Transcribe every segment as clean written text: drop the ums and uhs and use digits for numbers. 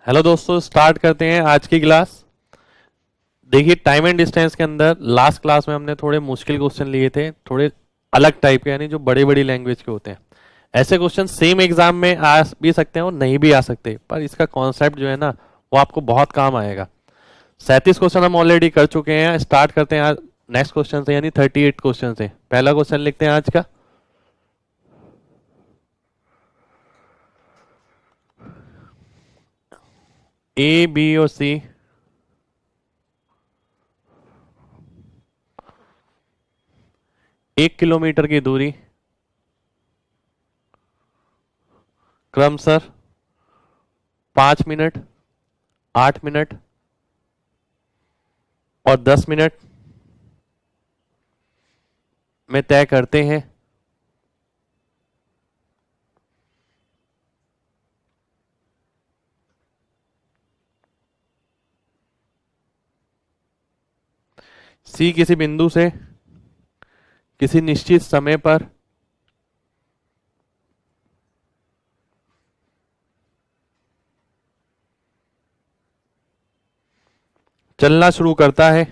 Hello दोस्तों, start करते हैं आज की क्लास। देखिए, टाइम एंड डिस्टेंस के अंदर लास्ट क्लास में हमने थोड़े मुश्किल क्वेश्चन लिए थे, थोड़े अलग टाइप के, यानी जो बड़ी बड़ी लैंग्वेज के होते हैं। ऐसे क्वेश्चन सेम एग्जाम में आ भी सकते हैं और नहीं भी आ सकते, पर इसका कॉन्सेप्ट जो है ना, वो आपको बहुत काम आएगा। 37 क्वेश्चन हम ऑलरेडी कर चुके हैं। स्टार्ट करते हैं आज नेक्स्ट क्वेश्चन से, यानी 38 क्वेश्चन से। पहला क्वेश्चन लिखते हैं आज का। ए, बी और सी 1 किलोमीटर की दूरी क्रमशः 5 मिनट, 8 मिनट और 10 मिनट में तय करते हैं। सी किसी बिंदु से किसी निश्चित समय पर चलना शुरू करता है।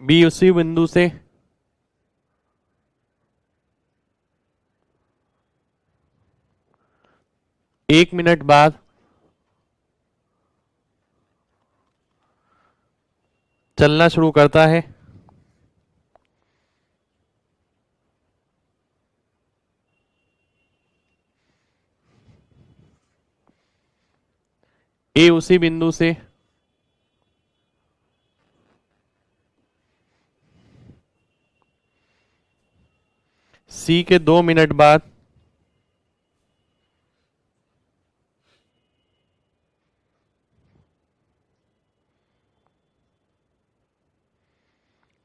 बी उसी बिंदु से एक मिनट बाद चलना शुरू करता है। ए उसी बिंदु से सी के 2 मिनट बाद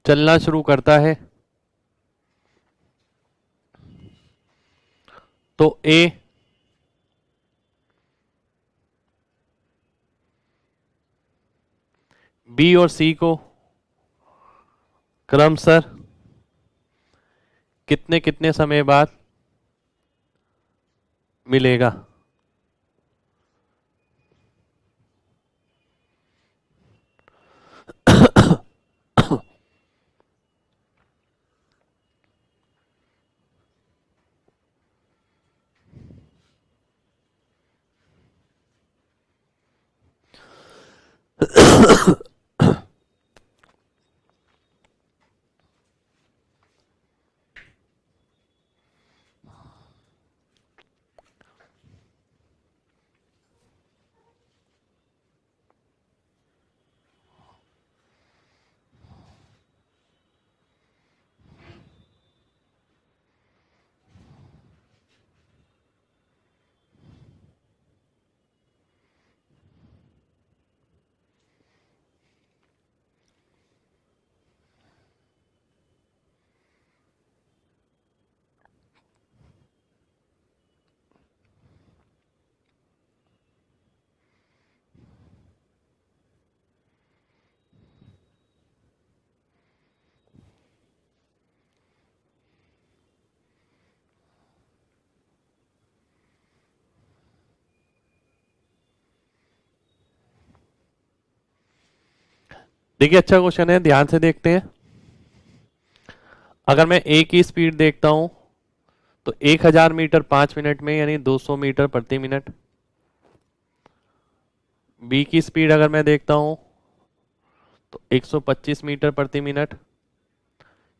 चलना शुरू करता है। तो ए बी और सी को क्रमशः कितने कितने समय बाद मिलेगा। देखिए, अच्छा क्वेश्चन है, ध्यान से देखते हैं। अगर मैं ए की स्पीड देखता हूं तो 1000 मीटर 5 मिनट में, यानी 200 मीटर प्रति मिनट। बी की स्पीड अगर मैं देखता हूं तो 125 मीटर प्रति मिनट।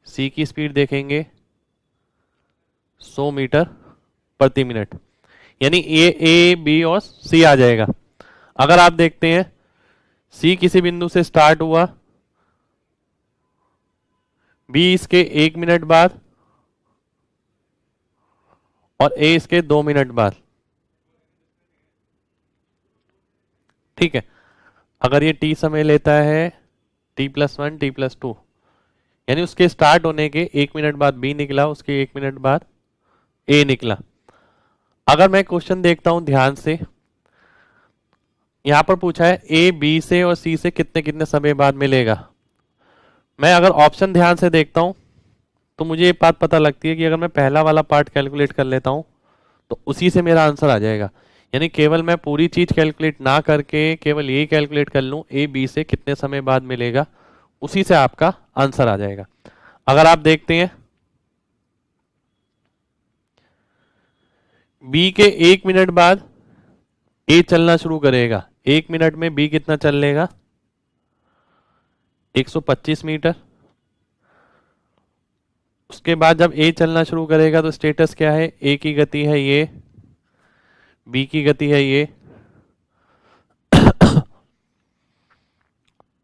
सी की स्पीड देखेंगे 100 मीटर प्रति मिनट, यानी ए बी और सी आ जाएगा। अगर आप देखते हैं, सी किसी बिंदु से स्टार्ट हुआ, बी इसके 1 मिनट बाद और ए इसके 2 मिनट बाद। ठीक है, अगर ये टी समय लेता है, t+1 t+2, यानी उसके स्टार्ट होने के 1 मिनट बाद बी निकला, उसके 1 मिनट बाद ए निकला। अगर मैं क्वेश्चन देखता हूं ध्यान से, यहां पर पूछा है ए बी से और सी से कितने कितने समय बाद मिलेगा। मैं अगर ऑप्शन ध्यान से देखता हूं तो मुझे ये बात पता लगती है कि अगर मैं पहला वाला पार्ट कैलकुलेट कर लेता हूं तो उसी से मेरा आंसर आ जाएगा। यानी केवल मैं पूरी चीज कैलकुलेट ना करके केवल यही कैलकुलेट कर लूं ए बी से कितने समय बाद मिलेगा, उसी से आपका आंसर आ जाएगा। अगर आप देखते हैं बी के 1 मिनट बाद ए चलना शुरू करेगा, 1 मिनट में बी कितना चल लेगा, 125 मीटर। उसके बाद जब ए चलना शुरू करेगा तो स्टेटस क्या है, ए की गति है ये, बी की गति है ये।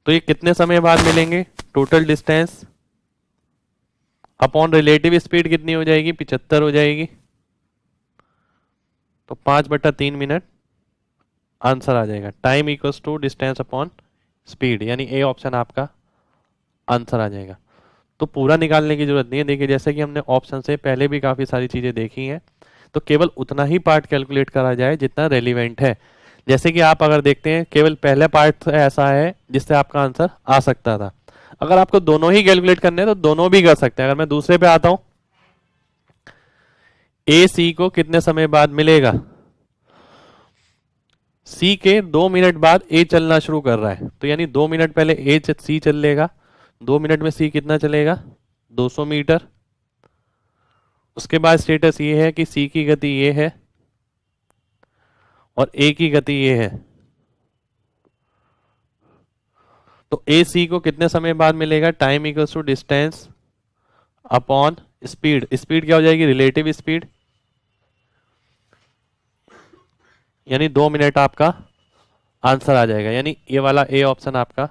तो ये कितने समय बाद मिलेंगे, total distance upon relative speed कितनी हो जाएगी, 75 हो जाएगी। तो 5/3 मिनट आंसर आ जाएगा। Time equals to distance upon speed, यानी ए ऑप्शन आपका आंसर आ जाएगा। तो पूरा निकालने की जरूरत नहीं है। देखिए जैसे कि हमने ऑप्शन से पहले भी काफी सारी चीजें देखी हैं, तो केवल उतना ही पार्ट कैलकुलेट करा जाए जितना रेलिवेंट है। जैसे कि आप अगर देखते हैं केवल पहले पार्ट ऐसा है जिससे आपका आंसर आ सकता था। अगर आपको दोनों ही कैलकुलेट करने हैं तो दोनों भी कर सकते हैं। अगर मैं दूसरे पे आता हूं, ए सी को कितने समय बाद मिलेगा, सी के 2 मिनट बाद ए चलना शुरू कर रहा है, तो यानी 2 मिनट पहले ए सी चल लेगा, 2 मिनट में सी कितना चलेगा, 200 मीटर। उसके बाद स्टेटस ये है कि सी की गति ये है और ए की गति ये है। तो ए सी को कितने समय बाद मिलेगा, time equals to distance upon speed. Speed क्या हो जाएगी, रिलेटिव स्पीड, यानी 2 मिनट आपका आंसर आ जाएगा। यानी ये वाला ए ऑप्शन आपका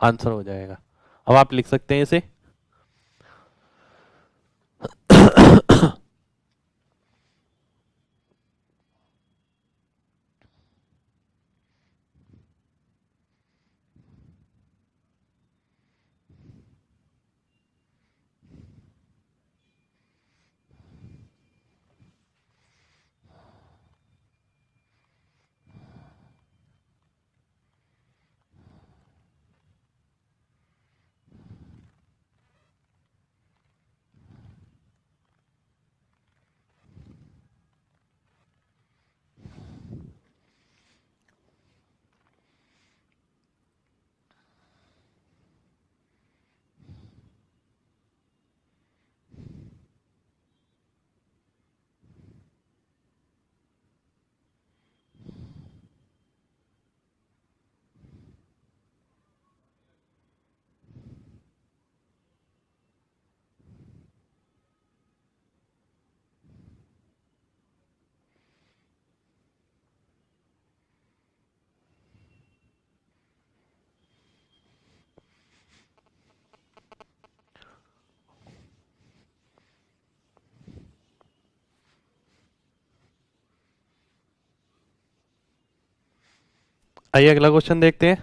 आंसर हो जाएगा। अब आप लिख सकते हैं इसे। आइए अगला क्वेश्चन देखते हैं।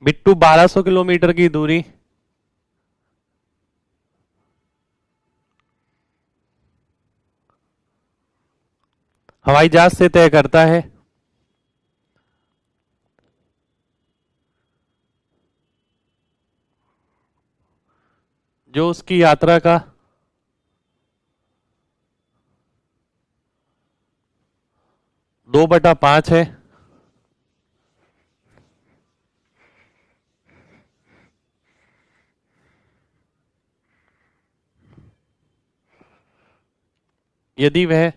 बिट्टू 1200 किलोमीटर की दूरी हवाई जहाज से तय करता है। जो उसकी यात्रा का 2/5 है। यदि वह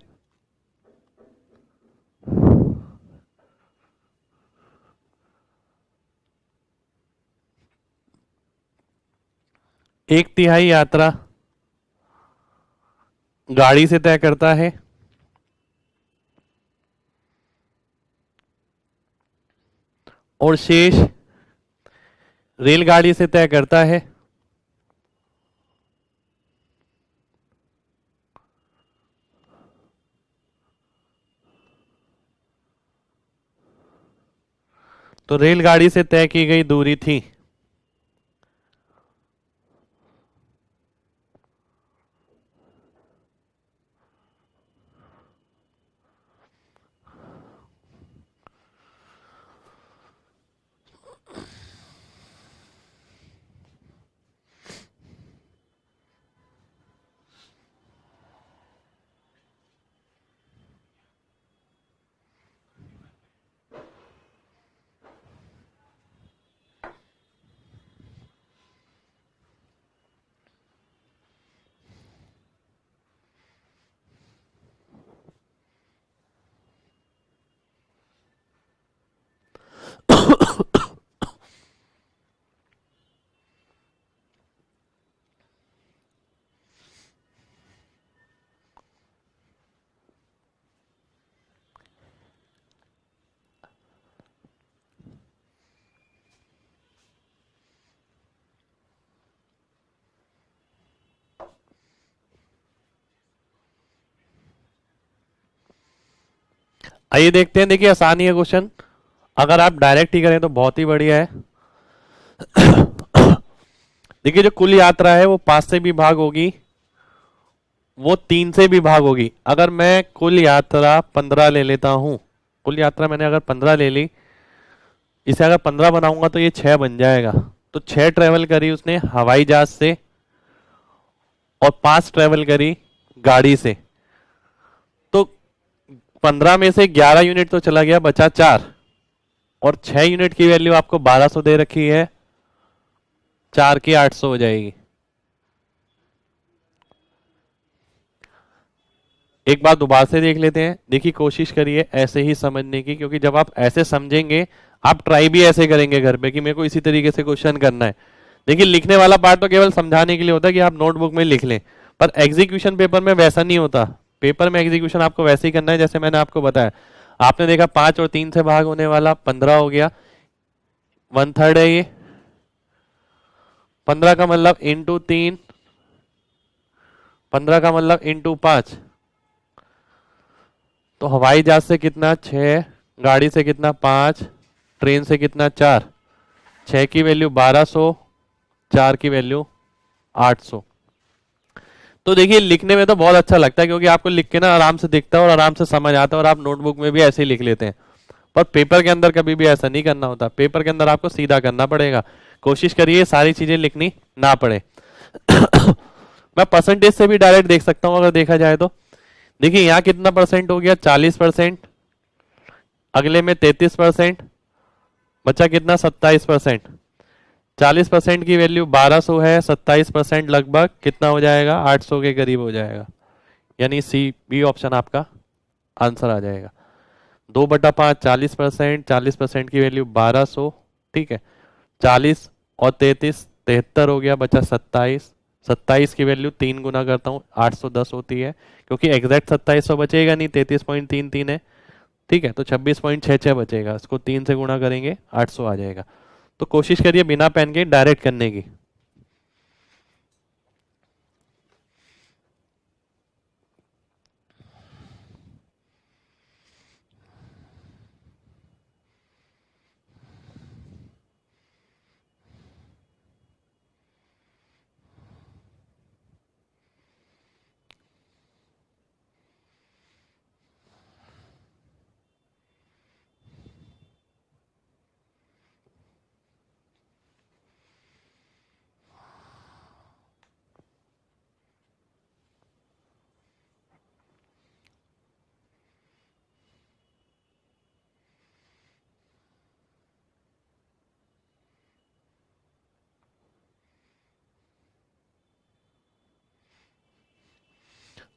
एक तिहाई यात्रा गाड़ी से तय करता है और शेष रेलगाड़ी से तय करता है, तो रेलगाड़ी से तय की गई दूरी थी आइए देखते हैं, देखिए आसानी है क्वेश्चन, अगर आप डायरेक्ट ही करें तो बहुत ही बढ़िया है। देखिए जो कुल यात्रा है वो 5 से भी भाग होगी, वो 3 से भी भाग होगी। अगर मैं कुल यात्रा 15 ले लेता हूं, कुल यात्रा मैंने अगर 15 ले ली, इसे अगर 15 बनाऊंगा तो ये 6 बन जाएगा। तो 6 ट्रेवल करी उसने हवाई जहाज से और 5 ट्रेवल करी गाड़ी से। तो 15 में से 11 यूनिट तो चला गया, बचा 4, और 6 यूनिट की वैल्यू आपको 1200 दे रखी है, 4 की 800 हो जाएगी। एक बार दोबारा से देख लेते हैं, देखिए कोशिश करिए ऐसे ही समझने की, क्योंकि जब आप ऐसे समझेंगे, आप ट्राई भी ऐसे करेंगे घर पे कि मेरे को इसी तरीके से क्वेश्चन करना है। देखिए लिखने वाला पार्ट तो केवल समझाने के लिए होता है कि आप नोटबुक में लिख लें, पर एग्जीक्यूशन पेपर में वैसा नहीं होता। पेपर में एग्जीक्यूशन आपको वैसे ही करना है जैसे मैंने आपको बताया। आपने देखा 5 और 3 से भाग होने वाला 15 हो गया, 1/3 है ये। 15 का मतलब इंटू 3, 15 का मतलब इंटू 5। तो हवाई जहाज से कितना 6, गाड़ी से कितना 5, ट्रेन से कितना 4, 6 की वैल्यू 1200, 4 की वैल्यू 800। तो देखिए लिखने में तो बहुत अच्छा लगता है, क्योंकि आपको लिख के ना आराम से दिखता है और आराम से समझ आता है, और आप नोटबुक में भी ऐसे ही लिख लेते हैं। पर पेपर के अंदर कभी भी ऐसा नहीं करना होता, पेपर के अंदर आपको सीधा करना पड़ेगा। कोशिश करिए सारी चीजें लिखनी ना पड़े। मैं परसेंटेज से भी डायरेक्ट देख सकता हूं अगर देखा जाए तो। देखिए यहाँ कितना परसेंट हो गया, 40%, अगले में 33%, बचा कितना 27%। 40% की वैल्यू 1200 है, 27% लगभग कितना हो जाएगा, 800 के करीब हो जाएगा। यानी सी बी ऑप्शन आपका आंसर आ जाएगा। 2/5 40%, 40% की वैल्यू 1200, ठीक है। 40 और 33 73 हो गया, बचा 27। 27 की वैल्यू 3 गुना करता हूँ 810 होती है, क्योंकि एग्जैक्ट 2700 बचेगा नहीं, 33.33 है, ठीक है। तो 26.66 बचेगा, इसको 3 से गुणा करेंगे 800 आ जाएगा। तो कोशिश करिए बिना पेन के डायरेक्ट करने की।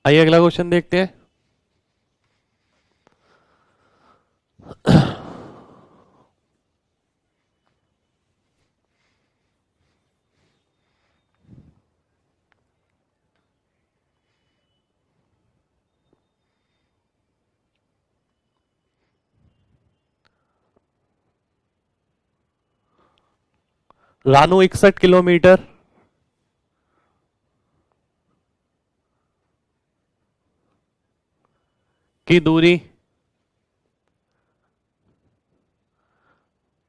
आइए अगला क्वेश्चन देखते हैं। रानू 61 किलोमीटर की दूरी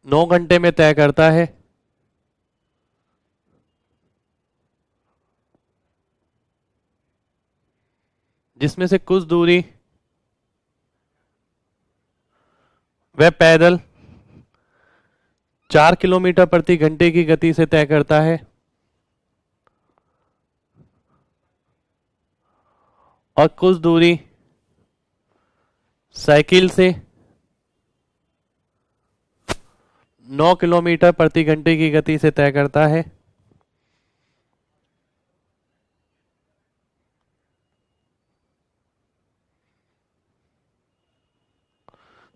9 घंटे में तय करता है, जिसमें से कुछ दूरी वह पैदल 4 किलोमीटर प्रति घंटे की गति से तय करता है, और कुछ दूरी साइकिल से 9 किलोमीटर प्रति घंटे की गति से तय करता है।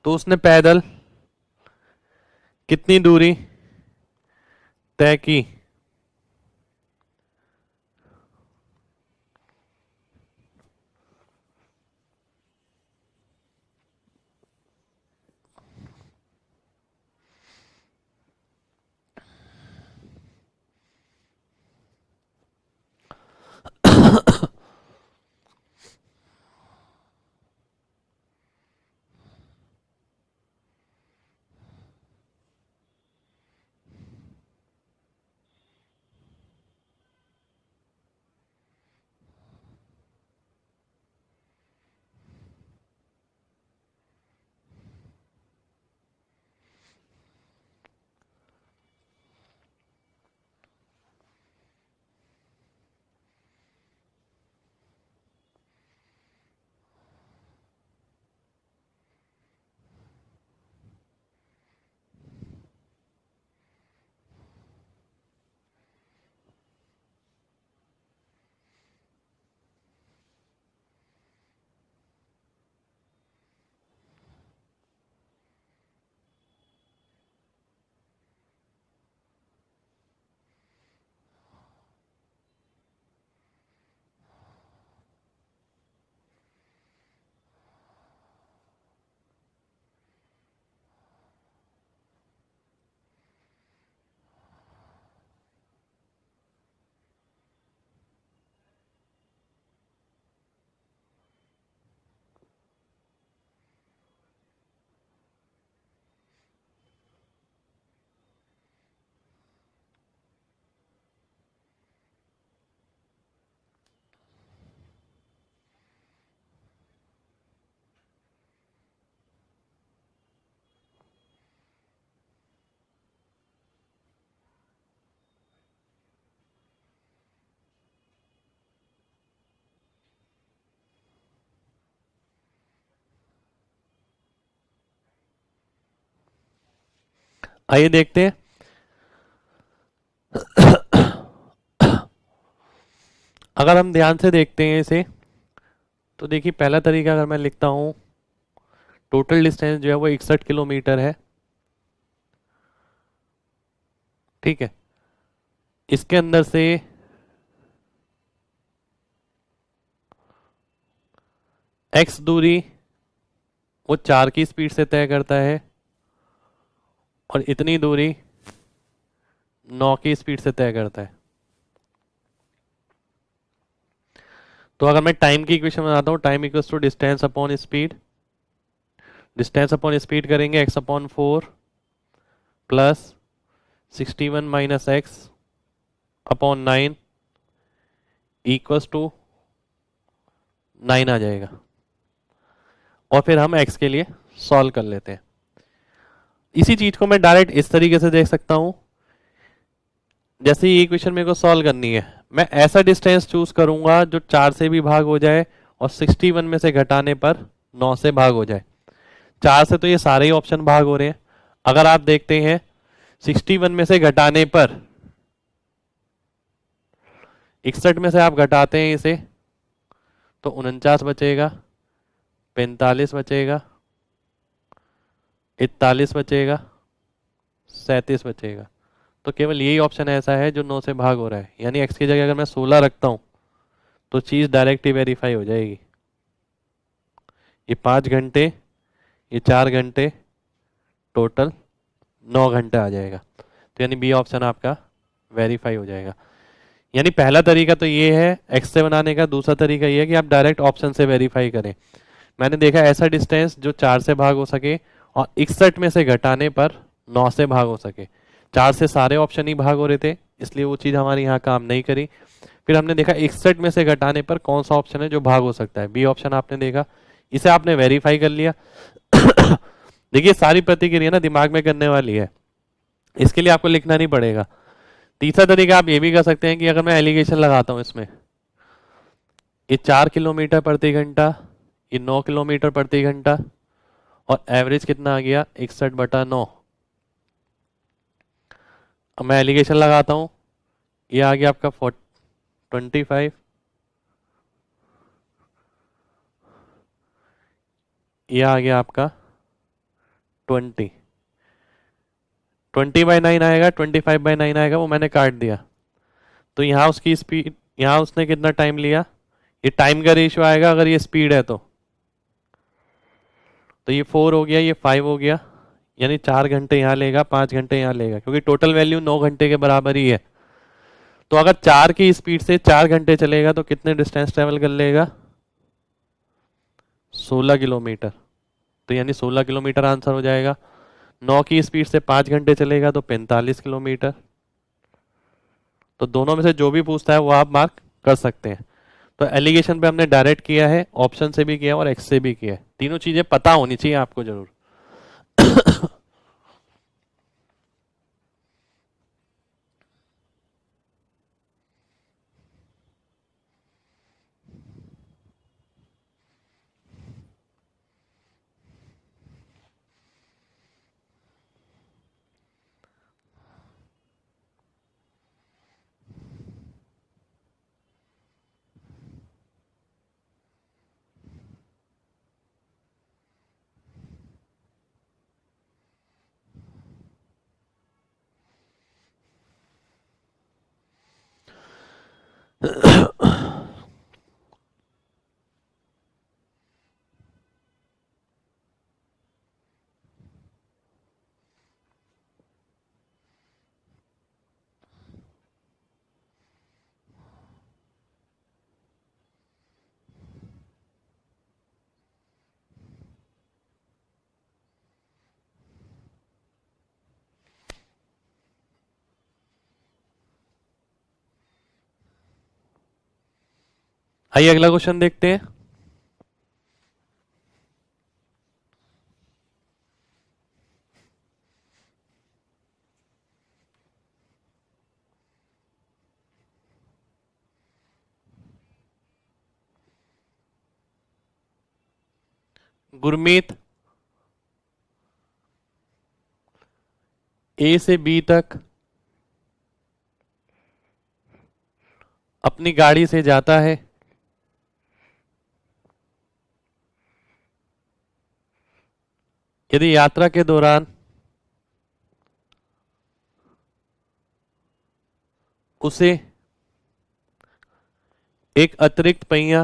तो उसने पैदल कितनी दूरी तय की। आइए देखते हैं। अगर हम ध्यान से देखते हैं इसे, तो देखिए पहला तरीका अगर मैं लिखता हूं, टोटल डिस्टेंस जो है वो 61 किलोमीटर है। ठीक है, इसके अंदर से x दूरी वो 4 की स्पीड से तय करता है और इतनी दूरी 9 की स्पीड से तय करता है। तो अगर मैं टाइम की इक्वेशन बनाता हूँ, time equals to distance upon speed, distance upon speed करेंगे x upon 4 plus 61 minus x upon 9 equals to 9 आ जाएगा। और फिर हम x के लिए सॉल्व कर लेते हैं। इसी चीज को मैं डायरेक्ट इस तरीके से देख सकता हूं, जैसे ये इक्वेशन मेरे को सॉल्व करनी है, मैं ऐसा डिस्टेंस चूज करूंगा जो 4 से भी भाग हो जाए और 61 में से घटाने पर 9 से भाग हो जाए। 4 से तो ये सारे ही ऑप्शन भाग हो रहे हैं। अगर आप देखते हैं 61 में से घटाने पर 61 में से आप घटाते हैं इसे, तो 49 बचेगा, 45 बचेगा, 41 बचेगा, 37 बचेगा। तो केवल यही ऑप्शन ऐसा है जो 9 से भाग हो रहा है, यानी x की जगह अगर मैं 16 रखता हूं तो चीज डायरेक्ट ही वेरीफाई हो जाएगी। ये 5 घंटे, ये 4 घंटे, टोटल 9 घंटे आ जाएगा। तो यानी बी ऑप्शन आपका वेरीफाई हो जाएगा। यानी पहला तरीका तो ये है एक्स से बनाने का, दूसरा तरीका ये है कि आप डायरेक्ट ऑप्शन से वेरीफाई करें। मैंने देखा ऐसा डिस्टेंस जो 4 से भाग हो सके और 61 में से घटाने पर 9 से भाग हो सके। 4 से सारे ऑप्शन ही भाग हो रहे थे, इसलिए वो चीज़ हमारी यहाँ काम नहीं करी। फिर हमने देखा 61 में से घटाने पर कौन सा ऑप्शन है जो भाग हो सकता है, बी ऑप्शन आपने देखा, इसे आपने वेरीफाई कर लिया। देखिए सारी प्रतिक्रिया ना दिमाग में करने वाली है, इसके लिए आपको लिखना नहीं पड़ेगा। तीसरा तरीका आप ये भी कर सकते हैं कि अगर मैं एलिगेशन लगाता हूं इसमें, ये 4 किलोमीटर प्रति घंटा, ये 9 किलोमीटर प्रति घंटा, और एवरेज कितना आ गया 61/9। अब मैं एलिगेशन लगाता हूं, ये आ गया आपका 25, ये आ गया आपका 20, 20/9 आएगा, 25/9 आएगा, वो मैंने काट दिया। तो यहाँ उसकी स्पीड, यहाँ उसने कितना टाइम लिया, ये टाइम का रेशियो आएगा अगर ये स्पीड है तो ये 4 हो गया, ये 5 हो गया, यानी 4 घंटे यहाँ लेगा, 5 घंटे यहाँ लेगा, क्योंकि टोटल वैल्यू 9 घंटे के बराबर ही है। तो अगर 4 की स्पीड से 4 घंटे चलेगा तो कितने डिस्टेंस ट्रेवल कर लेगा, 16 किलोमीटर। तो यानी 16 किलोमीटर आंसर हो जाएगा। 9 की स्पीड से 5 घंटे चलेगा तो 45 किलोमीटर। तो दोनों में से जो भी पूछता है वो आप मार्क कर सकते हैं। तो एलिगेशन पे हमने डायरेक्ट किया है, ऑप्शन से भी किया है और एक्स से भी किया है। तीनों चीजें पता होनी चाहिए आपको जरूर। आइए अगला क्वेश्चन देखते हैं। गुरमीत, ए से बी तक अपनी गाड़ी से जाता है, यदि यात्रा के दौरान उसे एक अतिरिक्त पहिया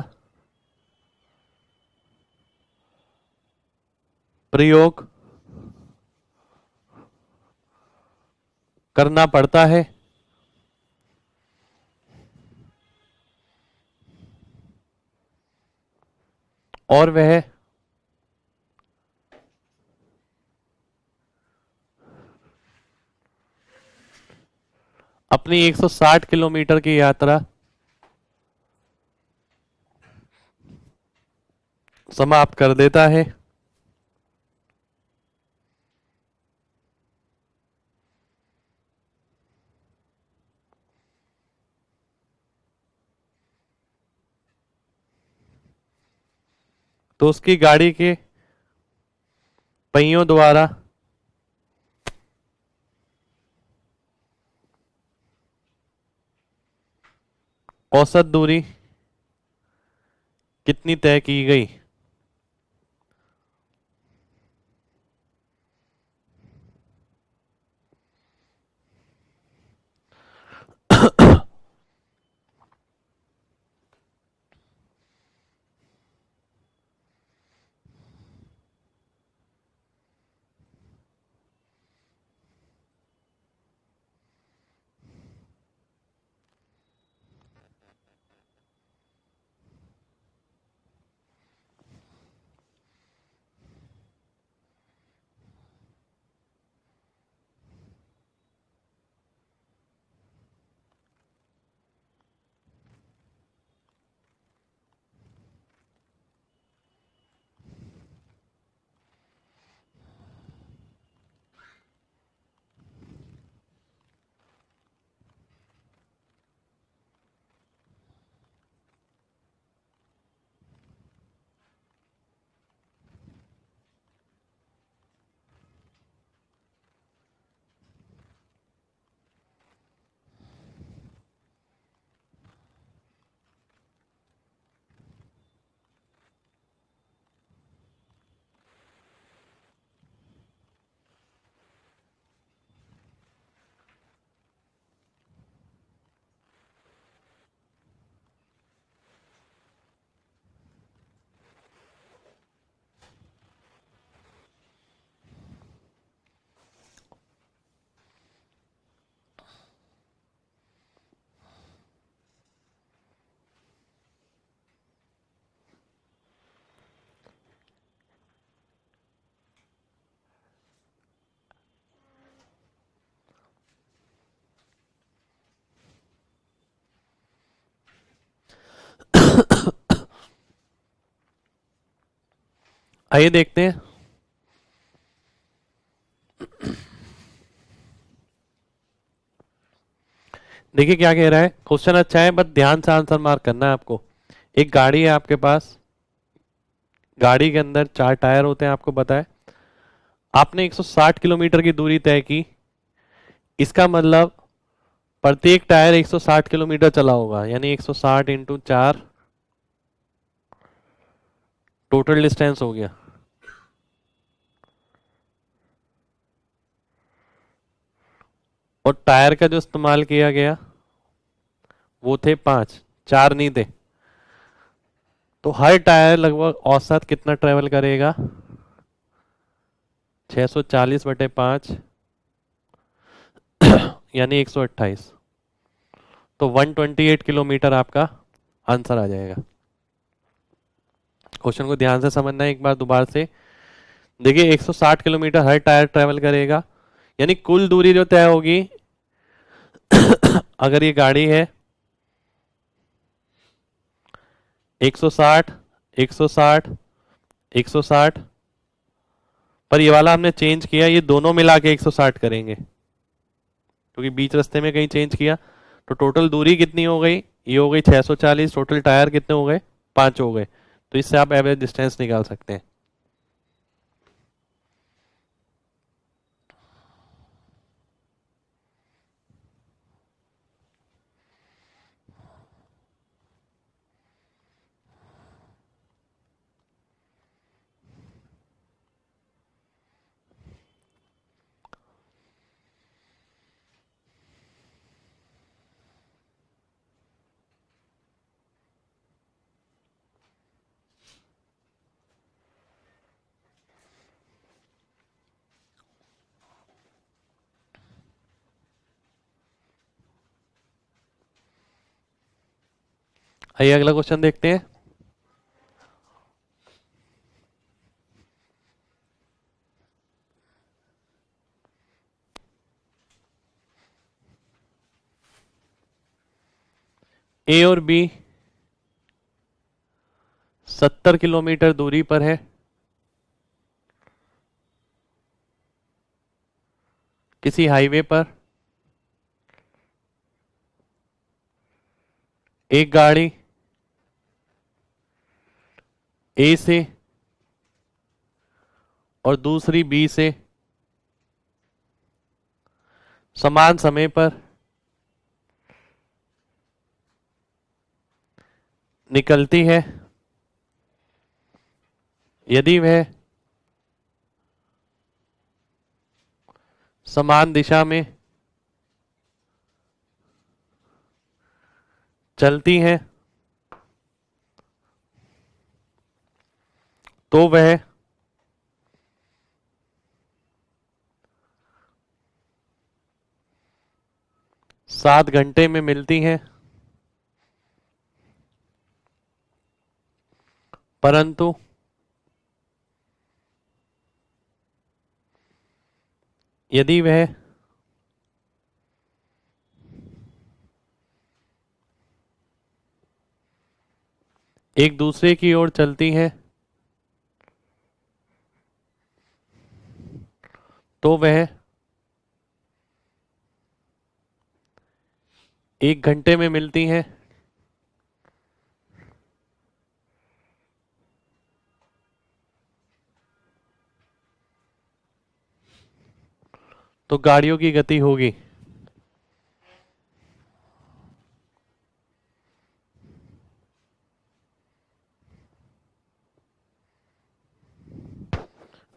प्रयोग करना पड़ता है, और वह अपनी 160 किलोमीटर की यात्रा समाप्त कर देता है। तो उसकी गाड़ी के पहियों द्वारा औसत दूरी कितनी तय की गई? आइए देखते हैं। देखिए क्या कह रहा है, क्वेश्चन अच्छा है बस ध्यान से आंसर मार्क करना है आपको। एक गाड़ी है आपके पास, गाड़ी के अंदर 4 टायर होते हैं, आपको पता है। आपने 160 किलोमीटर की दूरी तय की, इसका मतलब प्रत्येक टायर 160 किलोमीटर चला होगा, यानी 160 इंटू 4 टोटल डिस्टेंस हो गया। और टायर का जो इस्तेमाल किया गया वो थे 5, 4 नहीं थे। तो हर टायर लगभग औसत कितना ट्रेवल करेगा? 640 बटे 5 यानी 128। तो 128 किलोमीटर आपका आंसर आ जाएगा। क्वेश्चन को ध्यान से समझना है एक बार दोबारा से। देखिए 160 किलोमीटर हर टायर ट्रेवल करेगा, यानी कुल दूरी जो तय होगी अगर ये गाड़ी है 160 160 160, पर ये वाला हमने चेंज किया, ये दोनों मिला के 160 करेंगे क्योंकि बीच रास्ते में कहीं चेंज किया। तो टोटल दूरी कितनी हो गई? ये हो गई 640। टोटल टायर कितने हो गए? 5 हो गए। तो इससे आप एवरेज डिस्टेंस निकाल सकते हैं। आइए अगला क्वेश्चन देखते हैं। ए और बी 70 किलोमीटर दूरी पर है। किसी हाईवे पर एक गाड़ी ए से और दूसरी बी से समान समय पर निकलती है यदि वह समान दिशा में चलती हैं तो वह सात घंटे में मिलती हैं, परंतु यदि वह एक दूसरे की ओर चलती हैं तो वह एक घंटे में मिलती हैं। तो गाड़ियों की गति होगी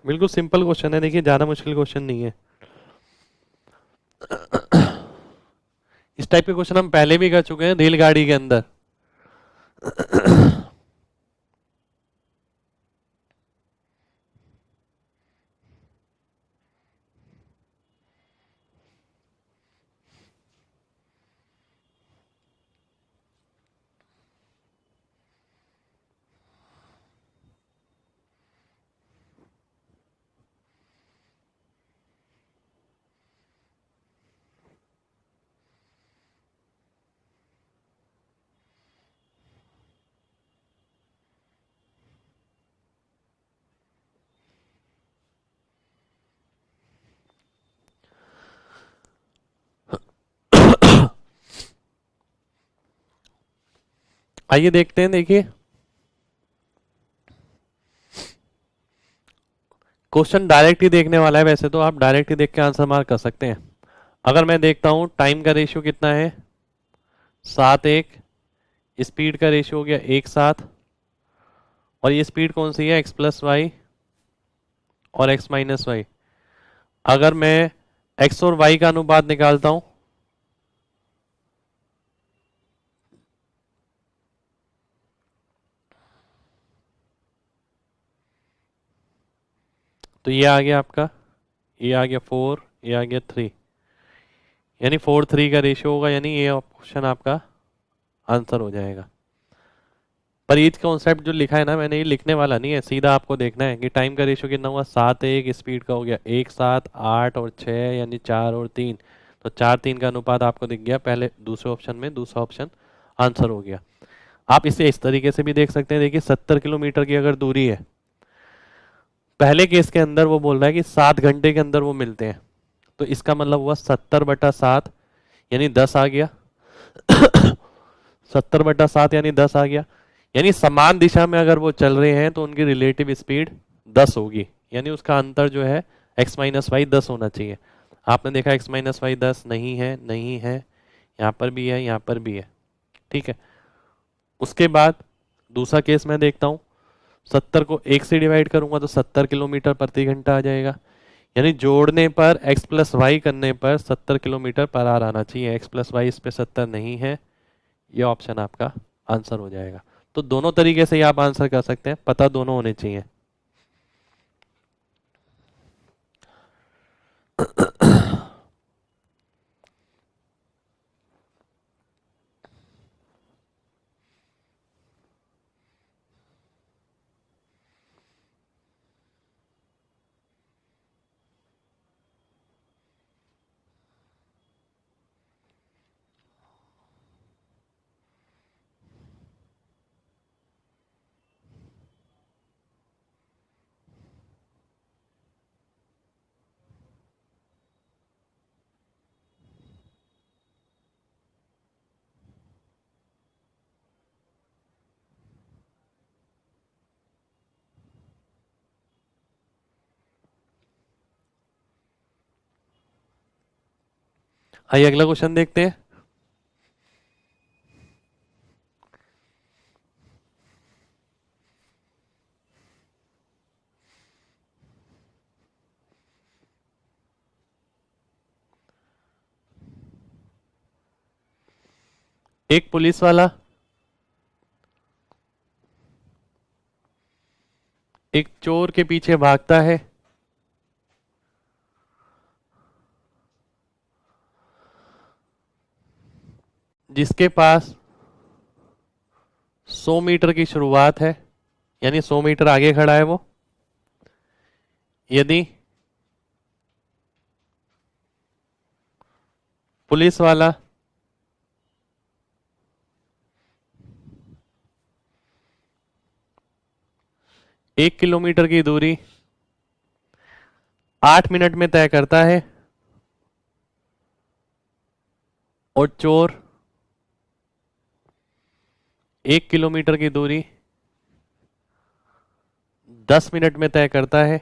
बिल्कुल सिंपल क्वेश्चन है, देखिए ज्यादा मुश्किल क्वेश्चन नहीं है। इस टाइप के क्वेश्चन हम पहले भी कर चुके हैं रेलगाड़ी के अंदर। आइए देखते हैं, देखिए क्वेश्चन डायरेक्ट ही देखने वाला है, वैसे तो आप डायरेक्ट ही देख के आंसर मार्क कर सकते हैं। अगर मैं देखता हूं टाइम का रेशियो कितना है 7:1, स्पीड का रेशियो हो गया 1:7, और ये स्पीड कौन सी है x+y और x-y। अगर मैं x और y का अनुपात निकालता हूं तो ये आ गया आपका, ये आ गया 4, ये आ गया 3, यानी 4:3 का रेशियो होगा, यानी ये ऑप्शन आपका आंसर हो जाएगा। पर ये कॉन्सेप्ट जो लिखा है ना मैंने, ये लिखने वाला नहीं है, सीधा आपको देखना है कि टाइम का रेशियो कितना हुआ 7:1, स्पीड का हो गया 1:7, 8 और 6 यानी 4 और 3, तो 4:3 का अनुपात आपको दिख गया पहले दूसरे ऑप्शन में, दूसरा ऑप्शन आंसर हो गया। आप इसे इस तरीके से भी देख सकते हैं, देखिए 70 किलोमीटर की अगर दूरी है, पहले केस के अंदर वो बोल रहा है कि 7 घंटे के अंदर वो मिलते हैं, तो इसका मतलब हुआ 70/7 यानी 10 आ गया। 70/7 यानी 10 आ गया, यानी समान दिशा में अगर वो चल रहे हैं तो उनकी रिलेटिव स्पीड 10 होगी, यानी उसका अंतर जो है x-y 10 होना चाहिए। आपने देखा x-y 10 नहीं है, नहीं है, यहाँ पर भी है, यहाँ पर भी है, ठीक है। उसके बाद दूसरा केस मैं देखता हूँ, 70 को 1 से डिवाइड करूंगा तो 70 किलोमीटर प्रति घंटा आ जाएगा, यानी जोड़ने पर x+y करने पर 70 किलोमीटर पर आवर आना चाहिए। x+y इस पे 70 नहीं है, ये ऑप्शन आपका आंसर हो जाएगा। तो दोनों तरीके से ही आप आंसर कर सकते हैं, पता दोनों होने चाहिए। आइए अगला क्वेश्चन देखते हैं। एक पुलिस वाला एक चोर के पीछे भागता है, जिसके पास 100 मीटर की शुरुआत है, यानी 100 मीटर आगे खड़ा है वो। यदि पुलिस वाला एक किलोमीटर की दूरी 8 मिनट में तय करता है और चोर 1 किलोमीटर की दूरी 10 मिनट में तय करता है,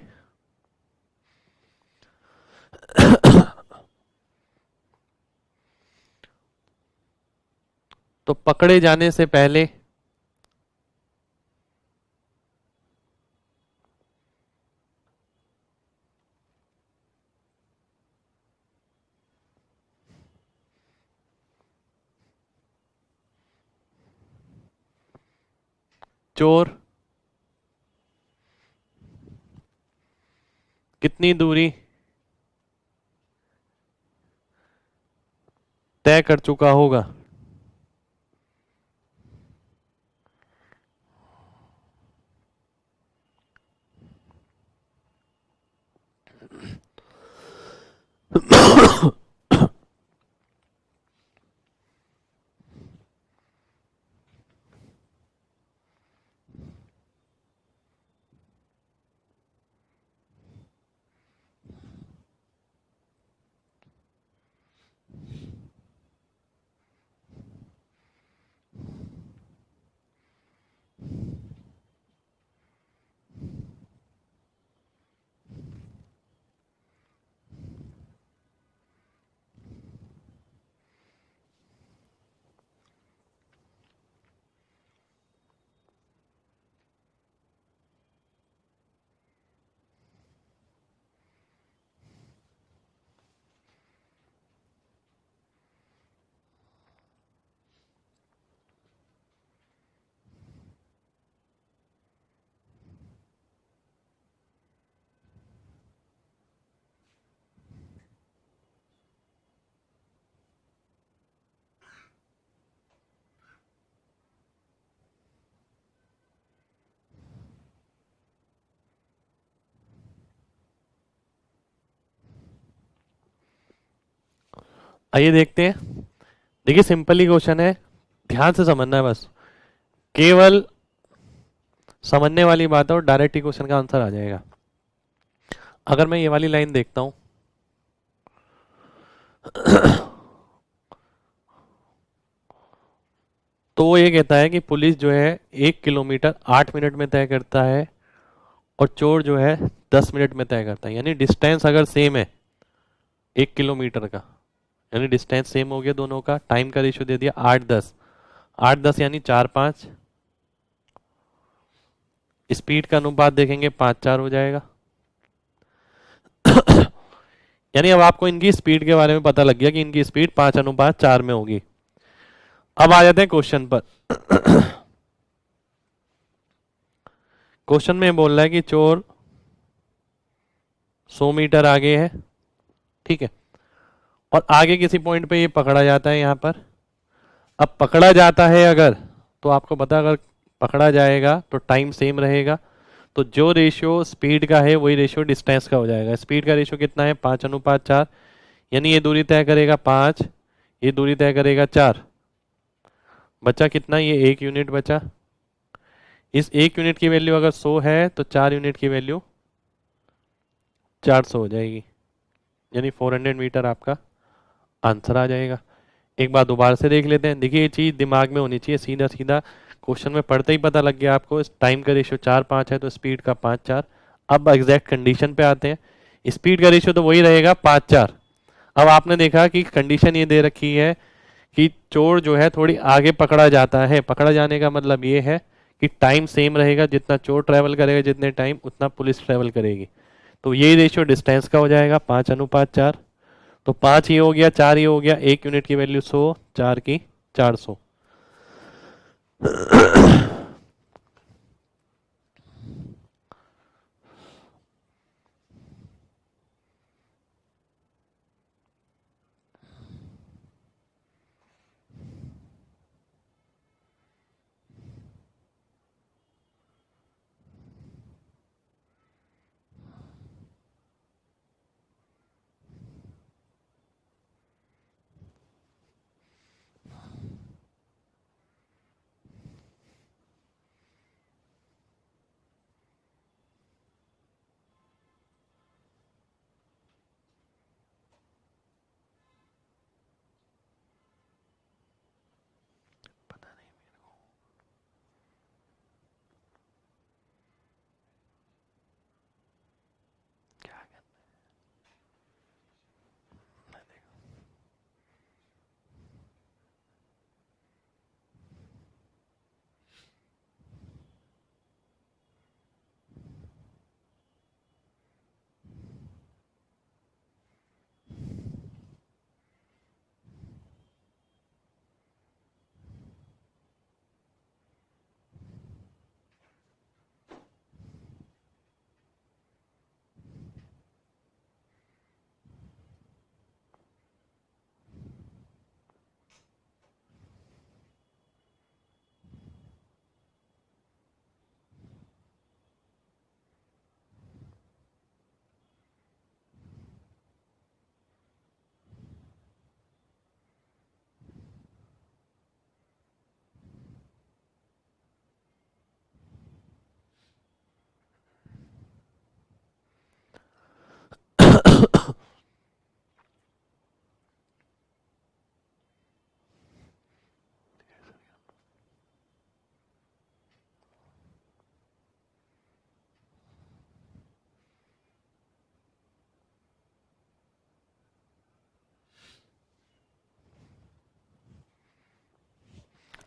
तो पकड़े जाने से पहले चोर कितनी दूरी तय कर चुका होगा। आइए देखते हैं। देखिए सिंपल ही क्वेश्चन है, ध्यान से समझना है बस, केवल समझने वाली बात है और डायरेक्ट ही क्वेश्चन का आंसर आ जाएगा। अगर मैं ये वाली लाइन देखता हूं तो वो ये कहता है कि पुलिस जो है 1 किलोमीटर 8 मिनट में तय करता है और चोर जो है 10 मिनट में तय करता है। यानी डिस्टेंस अगर सेम है 1 किलोमीटर का, यानी डिस्टेंस सेम हो गया दोनों का, टाइम का रेशियो दे दिया 8-10, 8-10 यानी 4-5, स्पीड का अनुपात देखेंगे 5-4 हो जाएगा। यानी अब आपको इनकी स्पीड के बारे में पता लग गया कि इनकी स्पीड 5:4 में होगी। अब आ जाते हैं क्वेश्चन पर। क्वेश्चन में बोल रहा है कि चोर 100 मीटर आगे है, ठीक है, और आगे किसी पॉइंट पे ये पकड़ा जाता है यहां पर। अब पकड़ा जाता है अगर, तो आपको पता अगर पकड़ा जाएगा तो टाइम सेम रहेगा, तो जो रेशियो स्पीड का है वही रेशियो डिस्टेंस का हो जाएगा। स्पीड का रेशियो कितना है 5:4, यानी ये दूरी तय करेगा 5, ये दूरी तय करेगा 4, बचा कितना, ये 1 यूनिट बचा। इस 1 यूनिट की वैल्यू अगर 100 है तो 4 यूनिट की वैल्यू 400 हो जाएगी, यानी 400 मीटर आपका आंसर आ जाएगा। एक बार दोबारा से देख लेते हैं। देखिए ये चीज़ दिमाग में होनी चाहिए, सीधा सीधा क्वेश्चन में पढ़ते ही पता लग गया आपको। टाइम का रेशियो 4-5 है तो स्पीड का 5-4। अब एग्जैक्ट कंडीशन पे आते हैं। स्पीड का रेशियो तो वही रहेगा 5-4। अब आपने देखा कि कंडीशन ये दे रखी है कि चोर जो है थोड़ी आगे पकड़ा जाता है। पकड़ा जाने का मतलब ये है कि टाइम सेम रहेगा, जितना चोर ट्रैवल करेगा जितने टाइम, उतना पुलिस ट्रैवल करेगी। तो ये रेशियो डिस्टेंस का हो जाएगा 5:4। तो 5 ये हो गया, 4 ये हो गया, 1 यूनिट की वैल्यू 100, 4 की 400।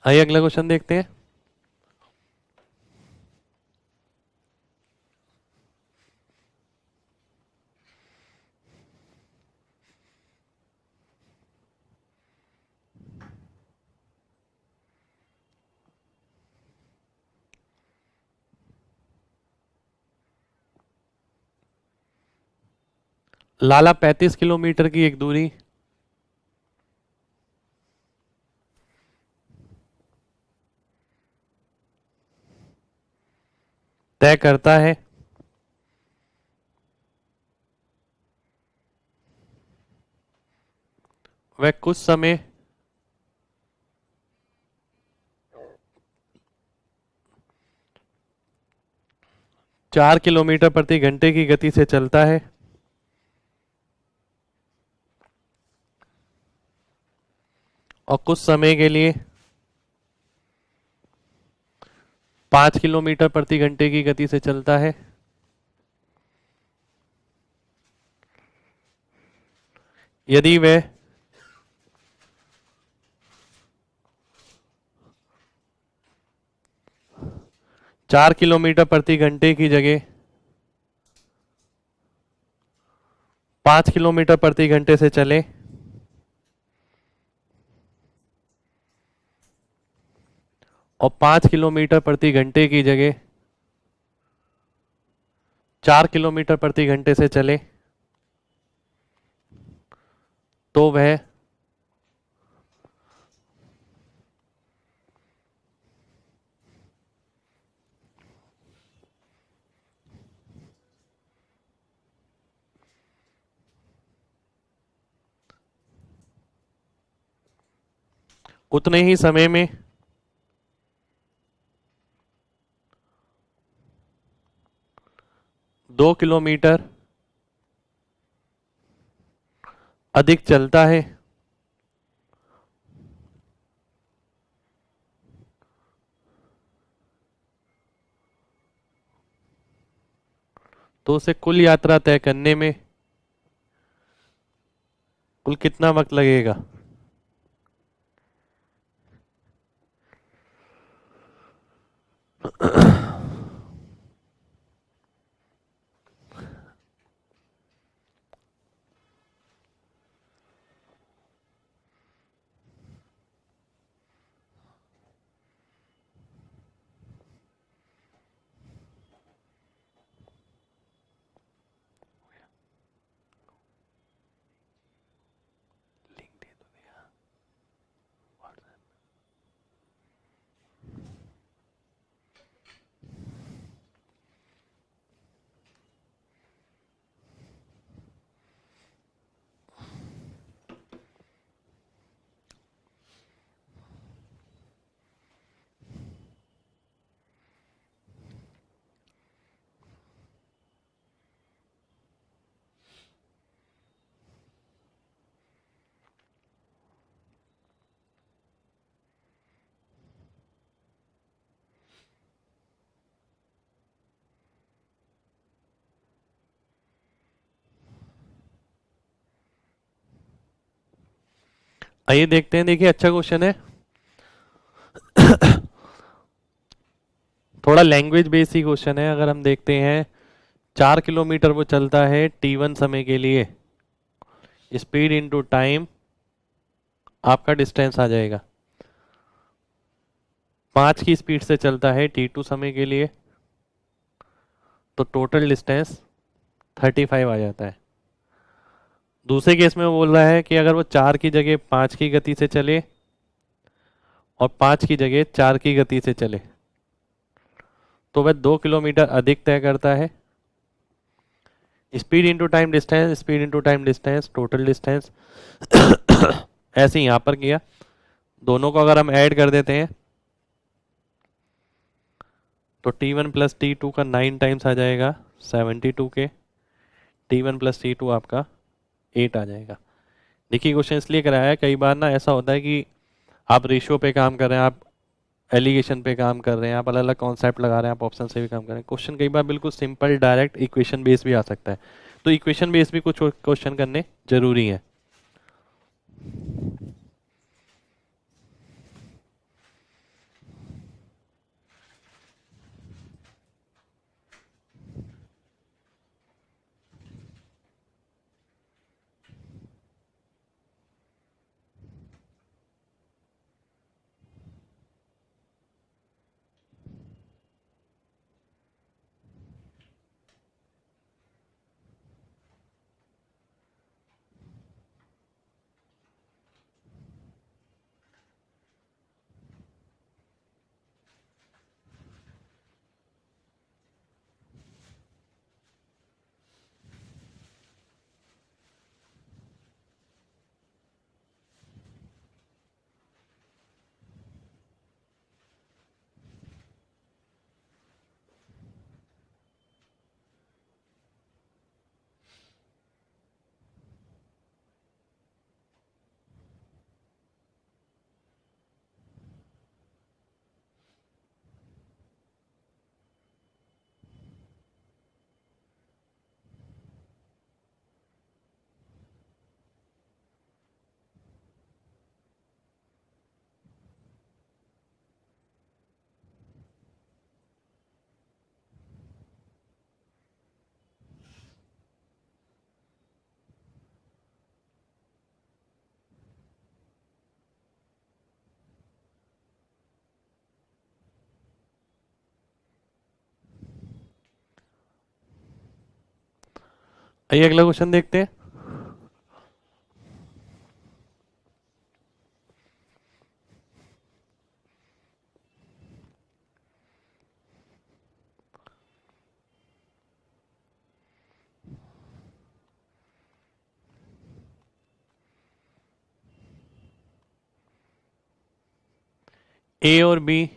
आइए अगला क्वेश्चन देखते हैं। लाला 35 किलोमीटर की एक दूरी तय करता है। वह कुछ समय 4 किलोमीटर प्रति घंटे की गति से चलता है और कुछ समय के लिए 5 किलोमीटर प्रति घंटे की गति से चलता है। यदि वह 4 किलोमीटर प्रति घंटे की जगह 5 किलोमीटर प्रति घंटे से चले और 5 किलोमीटर प्रति घंटे की जगह 4 किलोमीटर प्रति घंटे से चले, तो वह उतने ही समय में 2 किलोमीटर अधिक चलता है। तो उसे कुल यात्रा तय करने में कुल कितना वक्त लगेगा? आइए देखते हैं, देखिए अच्छा क्वेश्चन है। थोड़ा लैंग्वेज बेसिक क्वेश्चन है। अगर हम देखते हैं 4 किलोमीटर वो चलता है t1 समय के लिए, स्पीड इनटू टाइम आपका डिस्टेंस आ जाएगा। 5 की स्पीड से चलता है t2 समय के लिए, तो टोटल डिस्टेंस 35 आ जाता है। दूसरे केस में वो बोल रहा है कि अगर वो 4 की जगह 5 की गति से चले और 5 की जगह 4 की गति से चले तो वह 2 किलोमीटर अधिक तय करता है। Speed into time distance, speed into time distance, total distance. ऐसे ही यहां पर किया। दोनों को अगर हम ऐड कर देते हैं तो t1 प्लस t2 का 9 टाइम्स आ जाएगा 72 के, t1 प्लस t2 आपका 8 आ जाएगा। देखिए क्वेश्चन इसलिए कराया है, कई बार ना ऐसा होता है कि आप रेशियो पे काम कर रहे हैं, आप एलिगेशन पे काम कर रहे हैं, आप अलग अलग कॉन्सेप्ट लगा रहे हैं, आप ऑप्शन से भी काम कर रहे हैं। क्वेश्चन कई बार बिल्कुल सिंपल डायरेक्ट इक्वेशन बेस भी आ सकता है, तो इक्वेशन बेस भी कुछ क्वेश्चन करने जरूरी है। आइए अगला क्वेश्चन देखते हैं। ए और बी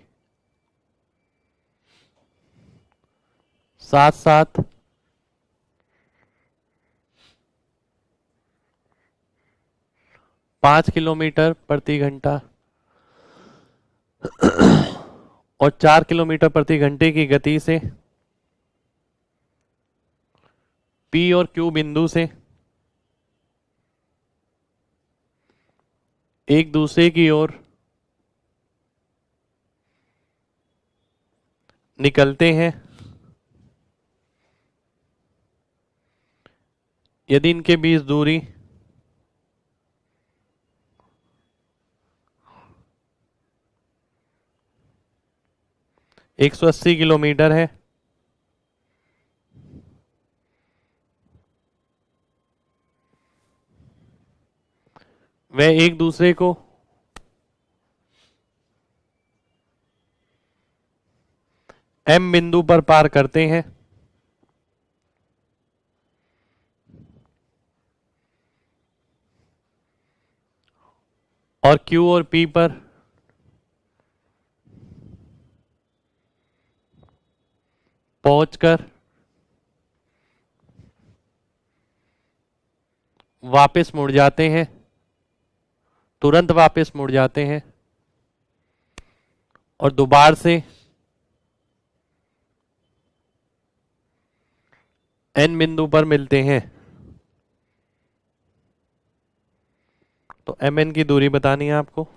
साथ साथ 5 किलोमीटर प्रति घंटा और 4 किलोमीटर प्रति घंटे की गति से पी और क्यू बिंदु से एक दूसरे की ओर निकलते हैं यदि इनके बीच दूरी 180 किलोमीटर है, वह एक दूसरे को एम बिंदु पर पार करते हैं और क्यू और पी पर पहुंचकर वापस मुड़ जाते हैं, तुरंत वापस मुड़ जाते हैं और दोबारा से एन बिंदु पर मिलते हैं। तो एम एन की दूरी बतानी है आपको।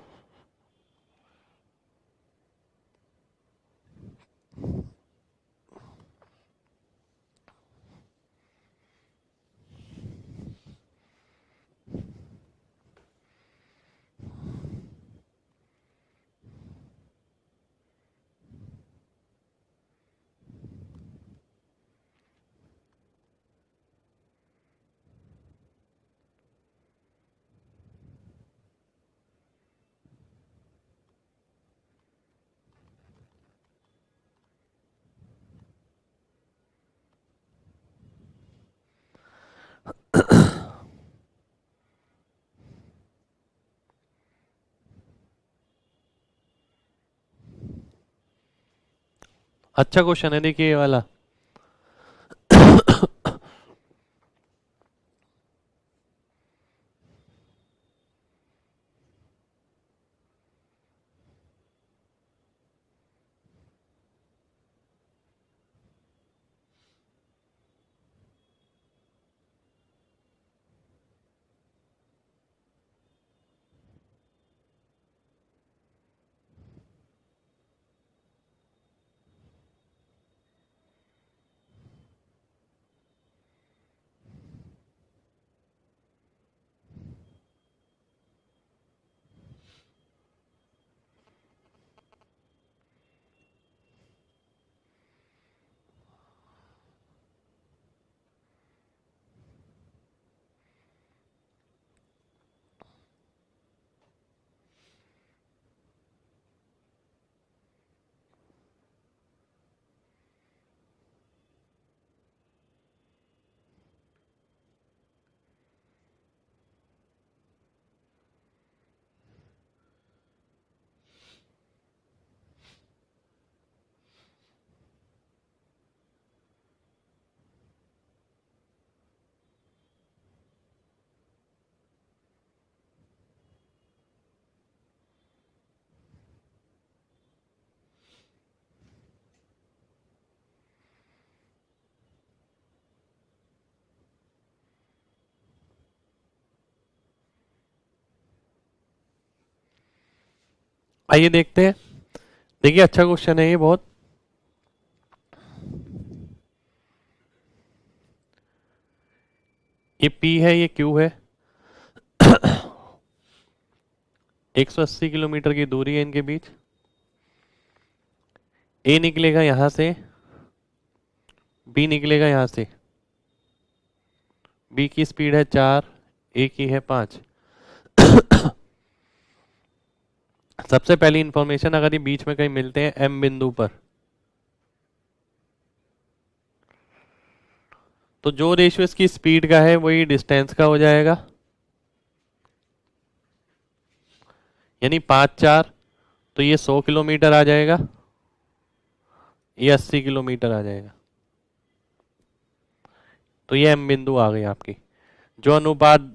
अच्छा क्वेश्चन है, देखिए ये वाला। आइए देखते हैं। देखिए अच्छा क्वेश्चन है ये बहुत। ये P है, ये Q है। 180 किलोमीटर की दूरी है इनके बीच। A निकलेगा यहां से, B निकलेगा यहां से। B की स्पीड है 4, A की है 5। सबसे पहली इंफॉर्मेशन, अगर ये बीच में कहीं मिलते हैं M बिंदु पर, तो जो रेशियो इसकी स्पीड का है वही डिस्टेंस का हो जाएगा। यानी 5 4, तो ये 100 किलोमीटर आ जाएगा, ये 80 किलोमीटर आ जाएगा। तो ये M बिंदु आ गई आपकी। जो अनुपात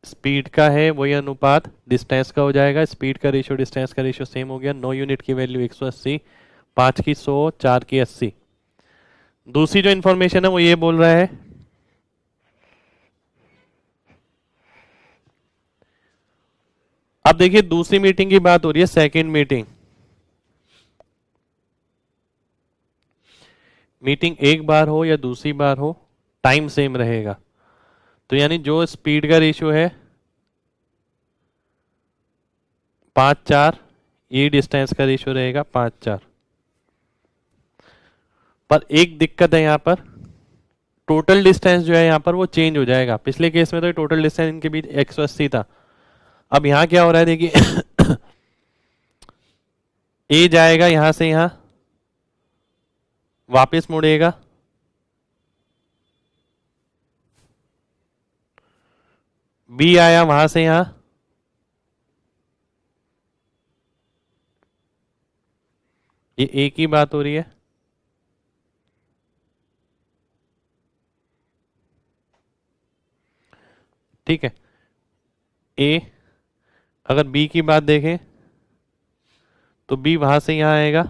स्पीड का है वही अनुपात डिस्टेंस का हो जाएगा। स्पीड का रेशियो डिस्टेंस का रेशियो सेम हो गया। 9 यूनिट की वैल्यू 180, 5 की 100, 4 की 80। दूसरी जो इंफॉर्मेशन है वो ये बोल रहा है अब देखिए दूसरी मीटिंग की बात हो रही है, सेकंड मीटिंग। मीटिंग एक बार हो या दूसरी बार हो, टाइम सेम रहेगा। तो यानी जो स्पीड का रेशियो है 5:4, ये डिस्टेंस का रेशियो रहेगा 5:4। पर एक दिक्कत है यहाँ पर, टोटल डिस्टेंस जो है यहाँ पर वो चेंज हो जाएगा। पिछले केस में तो टोटल डिस्टेंस इनके बीच 180 था, अब यहाँ क्या हो रहा है देखिए ए जाएगा यहां से यहां, वापस मुड़ेगा, बी आया वहां से यहां, ये ए की बात हो रही है। ठीक है, ए, अगर बी की बात देखें तो बी वहां से यहां आएगा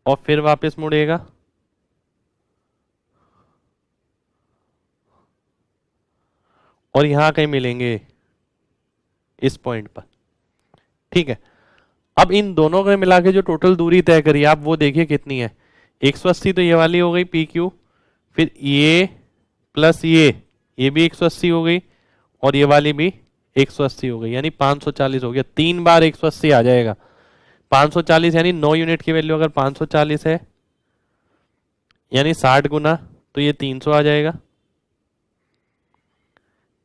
और फिर वापस मुड़ेगा, और यहां कहीं मिलेंगे इस पॉइंट पर। ठीक है, अब इन दोनों को मिला के जो टोटल दूरी तय करी आप वो देखिए कितनी है। 180 तो ये वाली हो गई पी क्यू, फिर ये प्लस ये भी 180 हो गई, और ये वाली भी 180 हो गई, यानी 540 हो गया। 3 बार 180 आ जाएगा। 540 यानी 9 यूनिट की वैल्यू अगर 540 है, यानी 60 गुना, तो ये 300 आ जाएगा।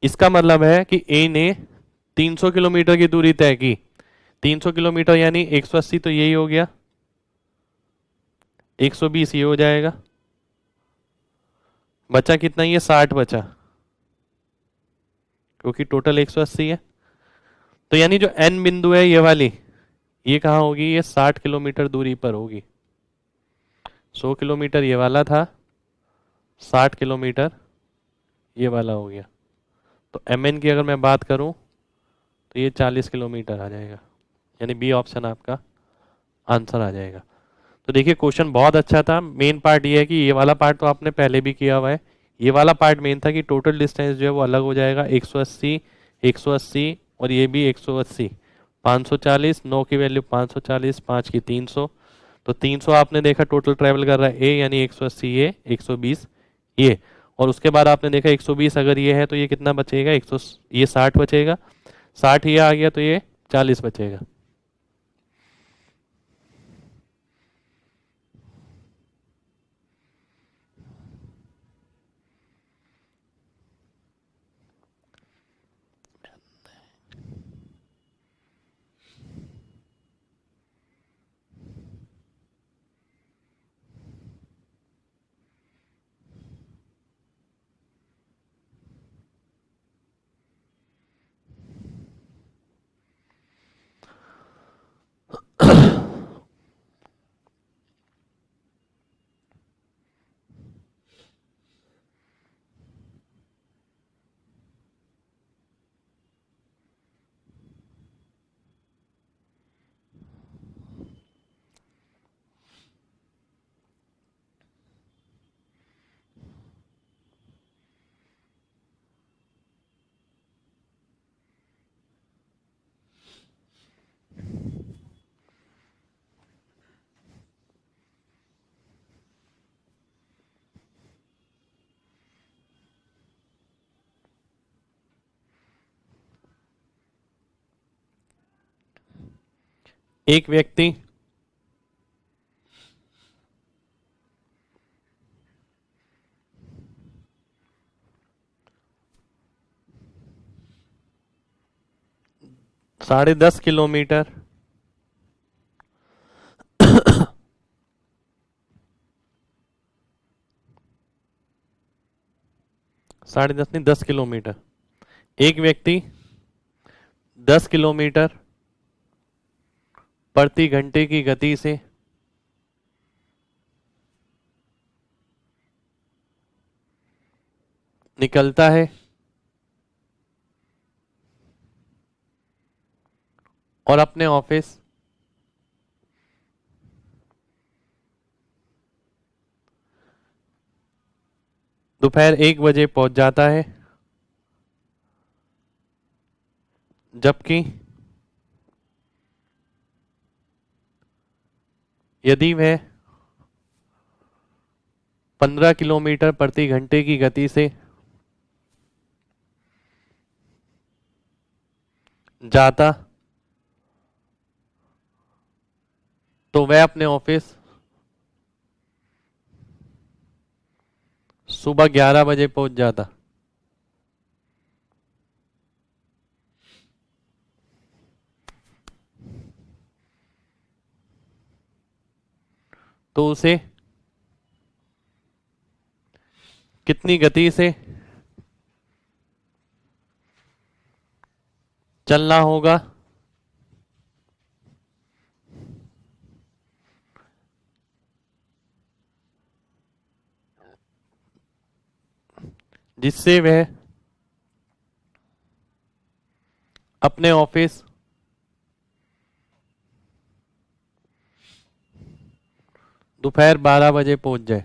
इसका मतलब है कि ए ने 300 किलोमीटर की दूरी तय की। 300 किलोमीटर यानी 180 तो यही हो गया, 120 ये हो जाएगा, बचा कितना, ये 60 बचा, क्योंकि टोटल 180 है। तो यानी जो एन बिंदु है ये वाली, ये कहाँ होगी, ये 60 किलोमीटर दूरी पर होगी। 100 किलोमीटर ये वाला था, 60 किलोमीटर ये वाला हो गया। तो एम एन की अगर मैं बात करूं तो ये 40 किलोमीटर आ जाएगा, यानी बी ऑप्शन आपका आंसर आ जाएगा। तो देखिए क्वेश्चन बहुत अच्छा था। मेन पार्ट ये है कि ये वाला पार्ट तो आपने पहले भी किया हुआ है, ये वाला पार्ट मेन था कि टोटल डिस्टेंस जो है वो अलग हो जाएगा, 180, 180 और ये भी 180, 540, 9 की वैल्यू 540, 5 की 300, तो 300 आपने देखा टोटल ट्रैवल कर रहा है ए, यानी 180 ये, 120 ये, और उसके बाद आपने देखा 120 अगर ये है तो ये कितना बचेगा, 100, ये 60 बचेगा, 60 ये आ गया तो ये 40 बचेगा। एक व्यक्ति ,10.5 किलोमीटर ,10.5 नहीं, 10 किलोमीटर, एक व्यक्ति 10 किलोमीटर प्रति घंटे की गति से निकलता है और अपने ऑफिस दोपहर 1 बजे पहुंच जाता है, जबकि यदि वह 15 किलोमीटर प्रति घंटे की गति से जाता तो वह अपने ऑफिस सुबह 11 बजे पहुंच जाता। तो उसे कितनी गति से चलना होगा जिससे वह अपने ऑफिस दोपहर 12 बजे पहुंच जाए।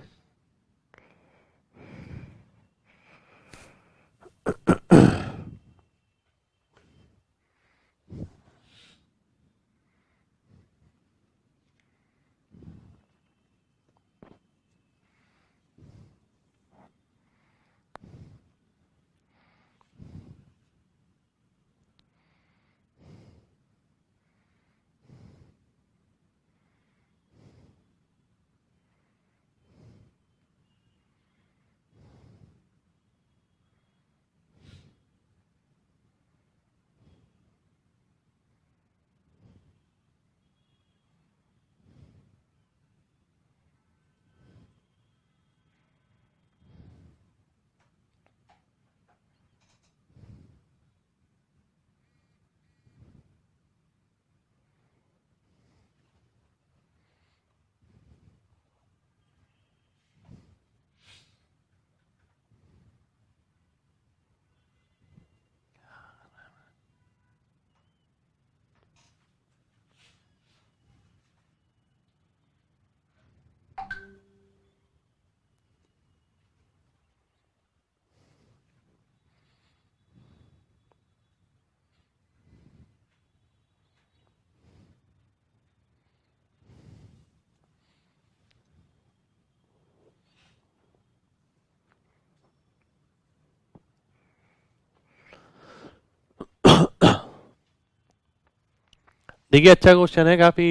देखिए अच्छा क्वेश्चन है काफी।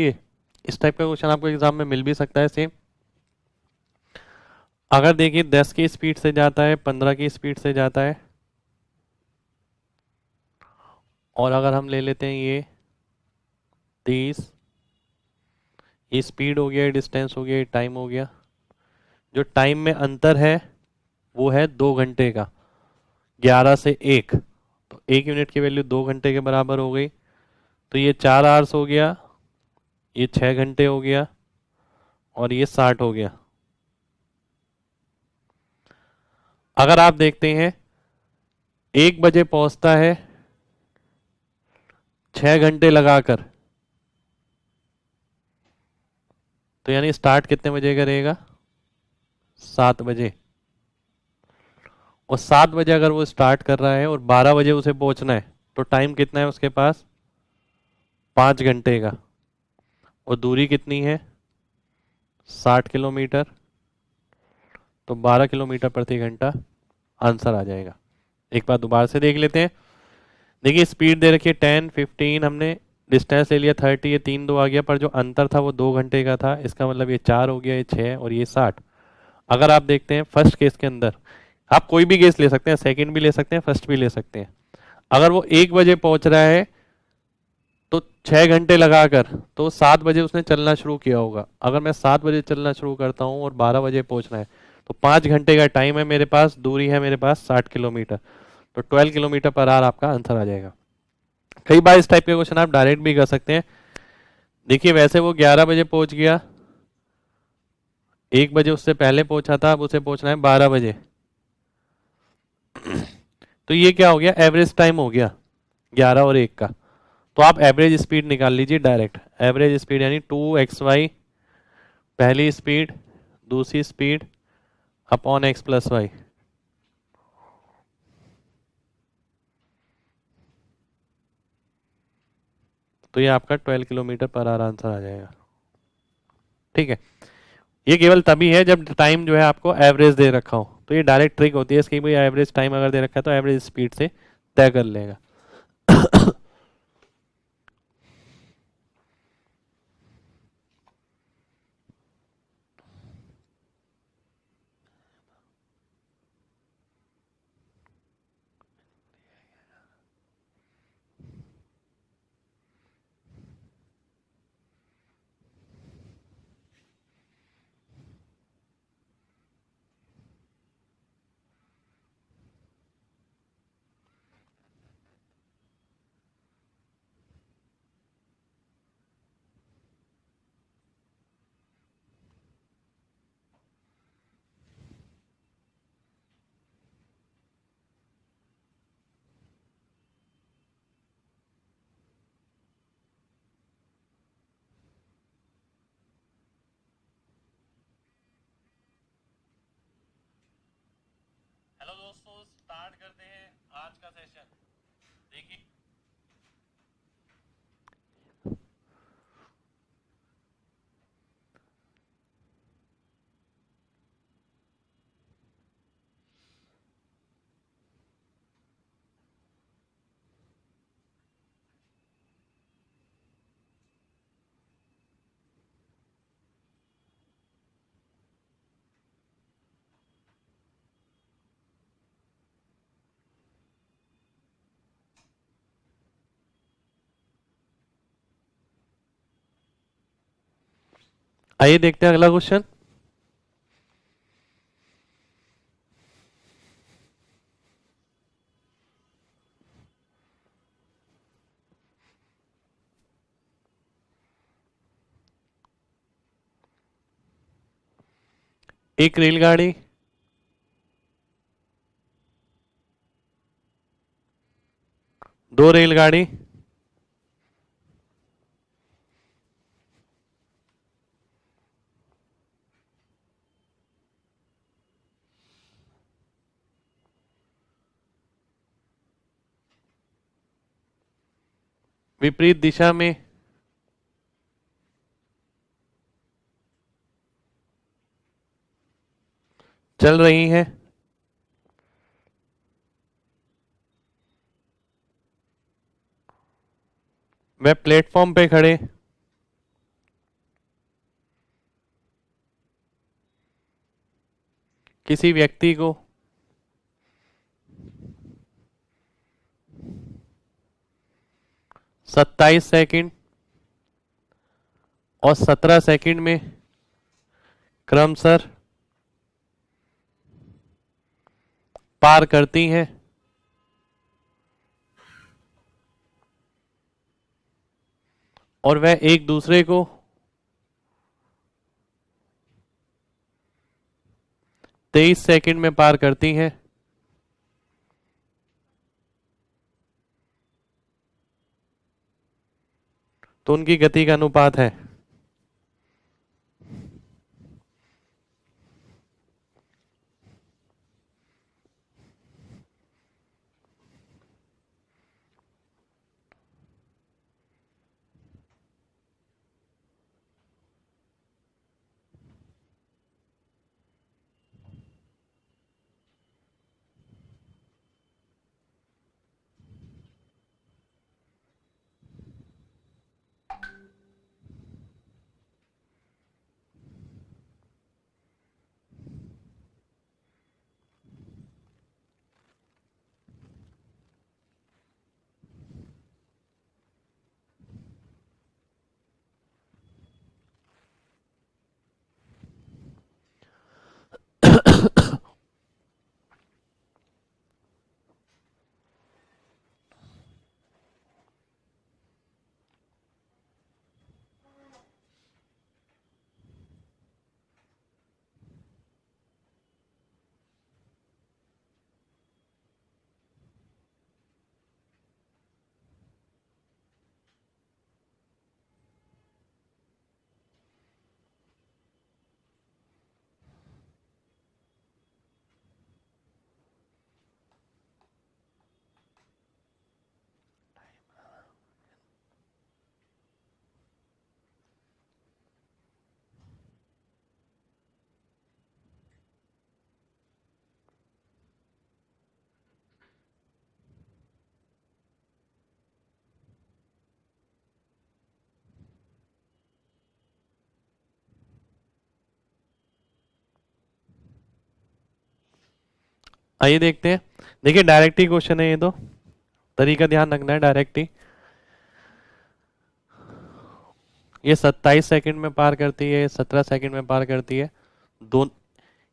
इस टाइप का क्वेश्चन आपको एग्जाम में मिल भी सकता है सेम। अगर देखिए 10 की स्पीड से जाता है, 15 की स्पीड से जाता है, और अगर हम ले लेते हैं ये 30, ये स्पीड हो गया, ये डिस्टेंस हो गया, ये टाइम हो गया। जो टाइम में अंतर है वो है 2 घंटे का, 11 से 1। तो 1 यूनिट की वैल्यू 2 घंटे के बराबर हो गई। तो ये 4 आवर्स हो गया, ये 6 घंटे हो गया, और ये 60 हो गया। अगर आप देखते हैं 1 बजे पहुंचता है 6 घंटे लगाकर, तो यानी स्टार्ट कितने बजे करेगा? 7 बजे। और 7 बजे अगर वो स्टार्ट कर रहा है और 12 बजे उसे पहुंचना है, तो टाइम कितना है उसके पास? 5 घंटे का। और दूरी कितनी है? 60 किलोमीटर। तो 12 किलोमीटर प्रति घंटा आंसर आ जाएगा। एक बार दोबारा से देख लेते हैं। देखिए स्पीड दे रखी है 10, 15, हमने डिस्टेंस ले लिया 30, ये 3 2 आ गया, पर जो अंतर था वो 2 घंटे का था। इसका मतलब ये 4 हो गया, ये 6 और ये 60। अगर आप देखते हैं फर्स्ट केस के अंदर, आप कोई भी केस ले सकते हैं, सेकंड भी ले सकते हैं, फर्स्ट भी ले सकते हैं। अगर वो 1 बजे पहुंच रहा है तो 6 घंटे लगाकर, तो 7 बजे उसने चलना शुरू किया होगा। अगर मैं 7 बजे चलना शुरू करता हूँ और 12 बजे पहुंचना है, तो 5 घंटे का टाइम है मेरे पास, दूरी है मेरे पास 60 किलोमीटर। तो 12 किलोमीटर पर आवर आपका आंसर आ जाएगा। कई बार इस टाइप के क्वेश्चन आप डायरेक्ट भी कर सकते हैं। देखिए वैसे वो 11 बजे पहुंच गया, 1 बजे उससे पहले पहुंचा था, अब उसे पहुंचना है 12 बजे। तो ये क्या हो गया? एवरेज टाइम हो गया 11 और 1 का। तो आप एवरेज स्पीड निकाल लीजिए डायरेक्ट। एवरेज स्पीड यानी 2xy, पहली स्पीड, दूसरी स्पीड अपॉन x प्लस वाई। तो ये आपका 12 km/h आंसर आ जाएगा। ठीक है, ये केवल तभी है जब टाइम जो है आपको एवरेज दे रखा हो, तो ये डायरेक्ट ट्रिक होती है इसकी, भाई एवरेज टाइम अगर दे रखा है तो एवरेज स्पीड से तय कर लेगा। हेलो दोस्तों, स्टार्ट करते हैं आज का सेशन। देखिए, आइए देखते हैं अगला क्वेश्चन। एक रेलगाड़ी दो रेलगाड़ी विपरीत दिशा में चल रही हैं। वह प्लेटफॉर्म पे खड़े किसी व्यक्ति को 27 सेकंड और 17 सेकंड में क्रमशः पार करती हैं, और वह एक दूसरे को 23 सेकंड में पार करती हैं। तो उनकी गति का अनुपात है। आइए देखते हैं। देखिए डायरेक्ट ही क्वेश्चन है ये तो, तरीका ध्यान रखना है, डायरेक्ट ही। ये 27 सेकंड में पार करती है, 17 सेकंड में पार करती है। दो,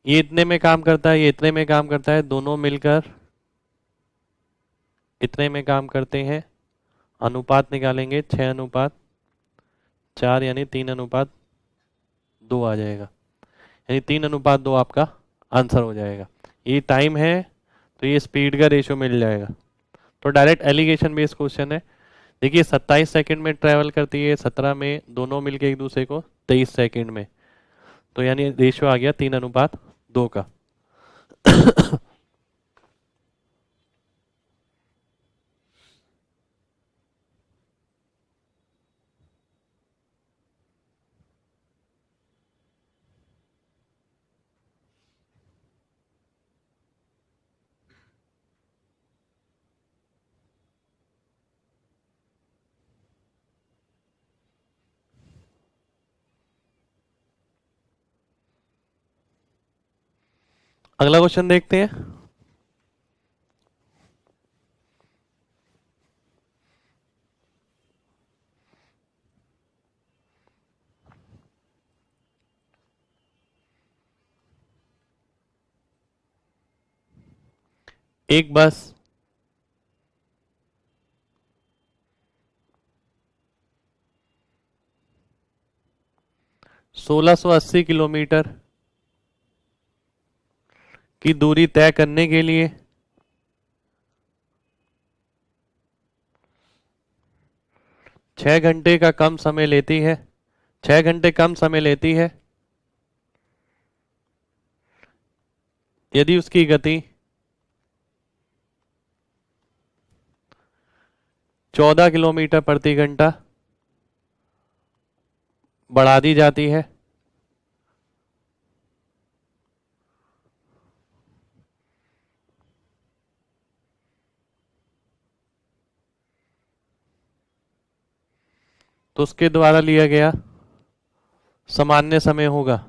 ये इतने में काम करता है, ये इतने में काम करता है, दोनों मिलकर इतने में काम करते हैं। अनुपात निकालेंगे 6 अनुपात 4 यानी 3 अनुपात 2 आ जाएगा, यानी 3 अनुपात 2 आपका आंसर हो जाएगा। ये टाइम है तो ये स्पीड का रेशियो मिल जाएगा। तो डायरेक्ट एलिगेशन बेस्ड क्वेश्चन है। देखिए 27 सेकंड में ट्रैवल करती है, 17 में, दोनों मिलके एक दूसरे को 23 सेकंड में, तो यानी रेशियो आ गया 3:2 का। अगला क्वेश्चन देखते हैं। एक बस 1680 किलोमीटर की दूरी तय करने के लिए 6 घंटे का कम समय लेती है, 6 घंटे कम समय लेती है यदि उसकी गति 14 किलोमीटर प्रति घंटा बढ़ा दी जाती है। तो उसके द्वारा लिया गया सामान्य समय होगा।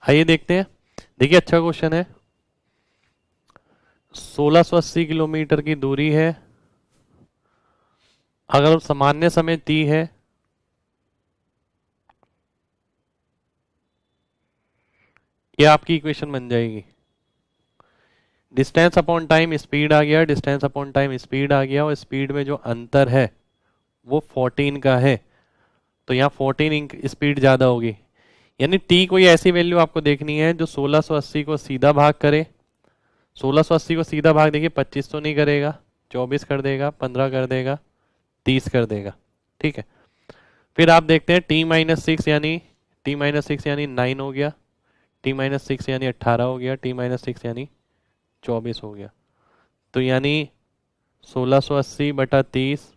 आइए देखते हैं। देखिए अच्छा क्वेश्चन है। 1680 किलोमीटर की दूरी है, अगर सामान्य समय t है, ये आपकी इक्वेशन बन जाएगी। डिस्टेंस अपॉन टाइम स्पीड आ गया, डिस्टेंस अपॉन टाइम स्पीड आ गया, और स्पीड में जो अंतर है वो 14 का है, तो यहाँ 14 स्पीड ज़्यादा होगी। यानी टी कोई ऐसी वैल्यू आपको देखनी है जो 1680 को सीधा भाग करे। 1680 को सीधा भाग देखिए 25 तो नहीं करेगा, 24 कर देगा, 15 कर देगा, 30 कर देगा। ठीक है, फिर आप देखते हैं t-6 यानी t-6 यानी 9 हो गया, t-6 यानी 18 हो गया, t-6 यानी 24 हो गया। तो यानी 1680 बटा 30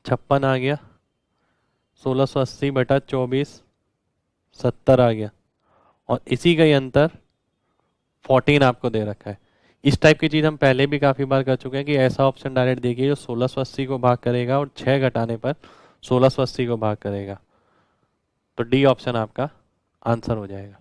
56 आ गया, 1680 बटा 24 70 आ गया, और इसी का ही अंतर 14 आपको दे रखा है। इस टाइप की चीज़ हम पहले भी काफ़ी बार कर चुके हैं कि ऐसा ऑप्शन डायरेक्ट देखिए जो 1680 को भाग करेगा और 6 घटाने पर 1680 को भाग करेगा। तो डी ऑप्शन आपका आंसर हो जाएगा।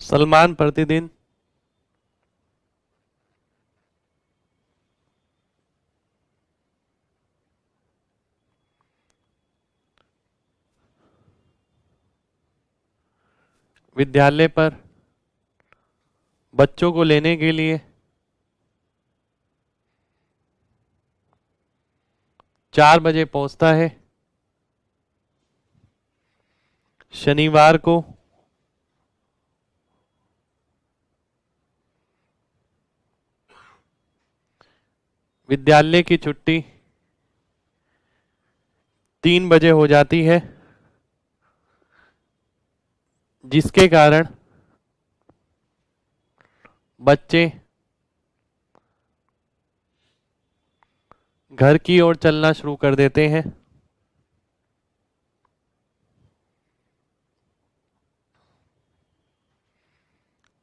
सलमान प्रतिदिन विद्यालय पर बच्चों को लेने के लिए 4 बजे पहुंचता है। शनिवार को विद्यालय की छुट्टी 3 बजे हो जाती है, जिसके कारण बच्चे घर की ओर चलना शुरू कर देते हैं।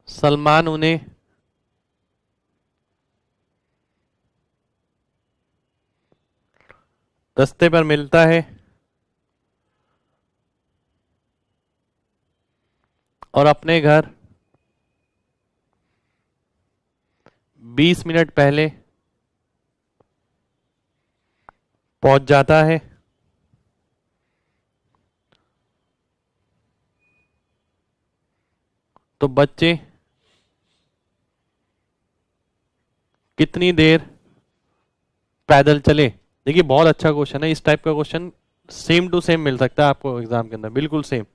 सलमान उन्हें रास्ते पर मिलता है और अपने घर 20 मिनट पहले पहुंच जाता है। तो बच्चे कितनी देर पैदल चले? देखिए बहुत अच्छा क्वेश्चन है, इस टाइप का क्वेश्चन सेम टू सेम मिल सकता है आपको एग्जाम के अंदर, बिल्कुल सेम।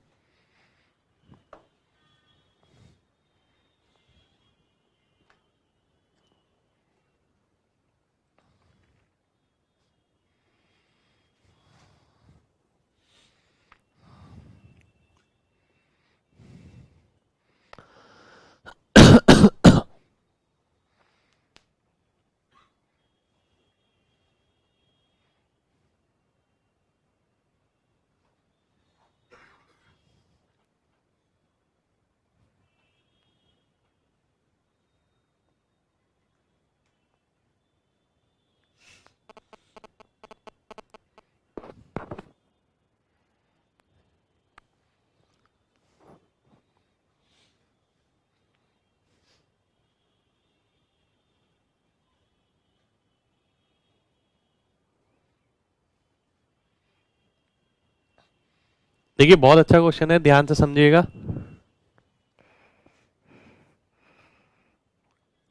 देखिए बहुत अच्छा क्वेश्चन है, ध्यान से समझिएगा।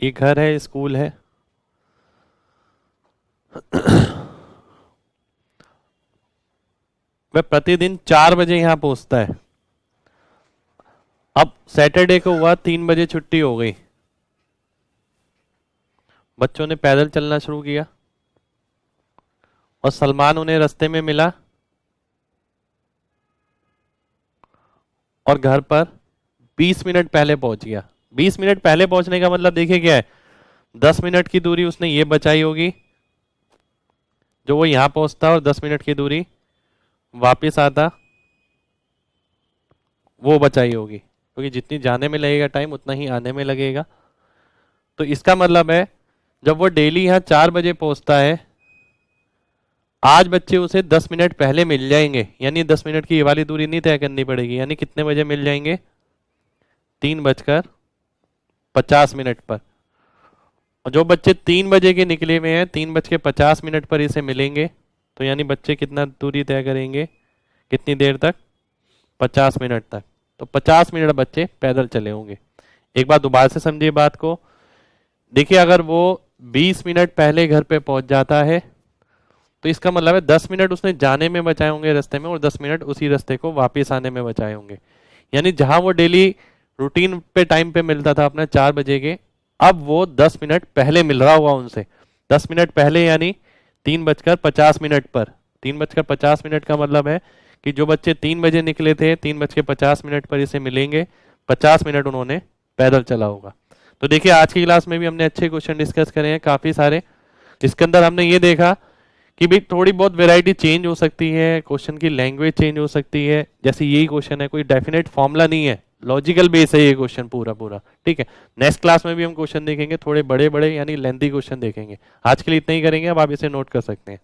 ये घर है, स्कूल है। वह प्रतिदिन 4 बजे यहां पहुंचता है। अब सैटरडे को हुआ 3 बजे छुट्टी हो गई, बच्चों ने पैदल चलना शुरू किया और सलमान उन्हें रास्ते में मिला और घर पर 20 मिनट पहले पहुंच गया। 20 मिनट पहले पहुंचने का मतलब देखिए क्या है, 10 मिनट की दूरी उसने ये बचाई होगी जो वो यहां पहुंचता, और 10 मिनट की दूरी वापस आता वो बचाई होगी, क्योंकि जितनी जाने में लगेगा टाइम उतना ही आने में लगेगा। तो इसका मतलब है जब वो डेली यहाँ 4 बजे पहुंचता है, आज बच्चे उसे 10 मिनट पहले मिल जाएंगे, यानी 10 मिनट की ये वाली दूरी नहीं तय करनी पड़ेगी, यानी कितने बजे मिल जाएंगे, 3:50 पर। और जो बच्चे 3 बजे के निकले हुए हैं 3:50 पर इसे मिलेंगे, तो यानी बच्चे कितना दूरी तय करेंगे, कितनी देर तक, 50 मिनट तक। तो 50 मिनट बच्चे पैदल चले होंगे। एक बार दोबारा से समझिए बात को। देखिए अगर वो 20 मिनट पहले घर पे पहुंच जाता है तो इसका मतलब है 10 मिनट उसने जाने में बचाए होंगे रास्ते में, और 10 मिनट उसी रास्ते को वापस आने में बचाए होंगे। यानी जहां वो डेली रूटीन पे टाइम पे मिलता था अपना 4 बजे के, अब वो 10 मिनट पहले मिल रहा होगा उनसे। 10 मिनट पहले यानी 3:50 पर। 3:50 का मतलब है कि जो बच्चे 3 बजे निकले थे 3:50 पर इसे मिलेंगे, 50 मिनट उन्होंने पैदल चला होगा। तो देखिए आज की क्लास में भी हमने अच्छे क्वेश्चन डिस्कस करे हैं काफी सारे। इसके अंदर हमने ये देखा कि भाई थोड़ी बहुत वैरायटी चेंज हो सकती है, क्वेश्चन की लैंग्वेज चेंज हो सकती है। जैसे यही क्वेश्चन है, कोई डेफिनेट फॉर्मूला नहीं है, लॉजिकल बेस है ये क्वेश्चन पूरा पूरा, ठीक है। नेक्स्ट क्लास में भी हम क्वेश्चन देखेंगे, थोड़े बड़े बड़े यानी लेंथी क्वेश्चन देखेंगे। आज के लिए इतना ही करेंगे, अब आप इसे नोट कर सकते हैं।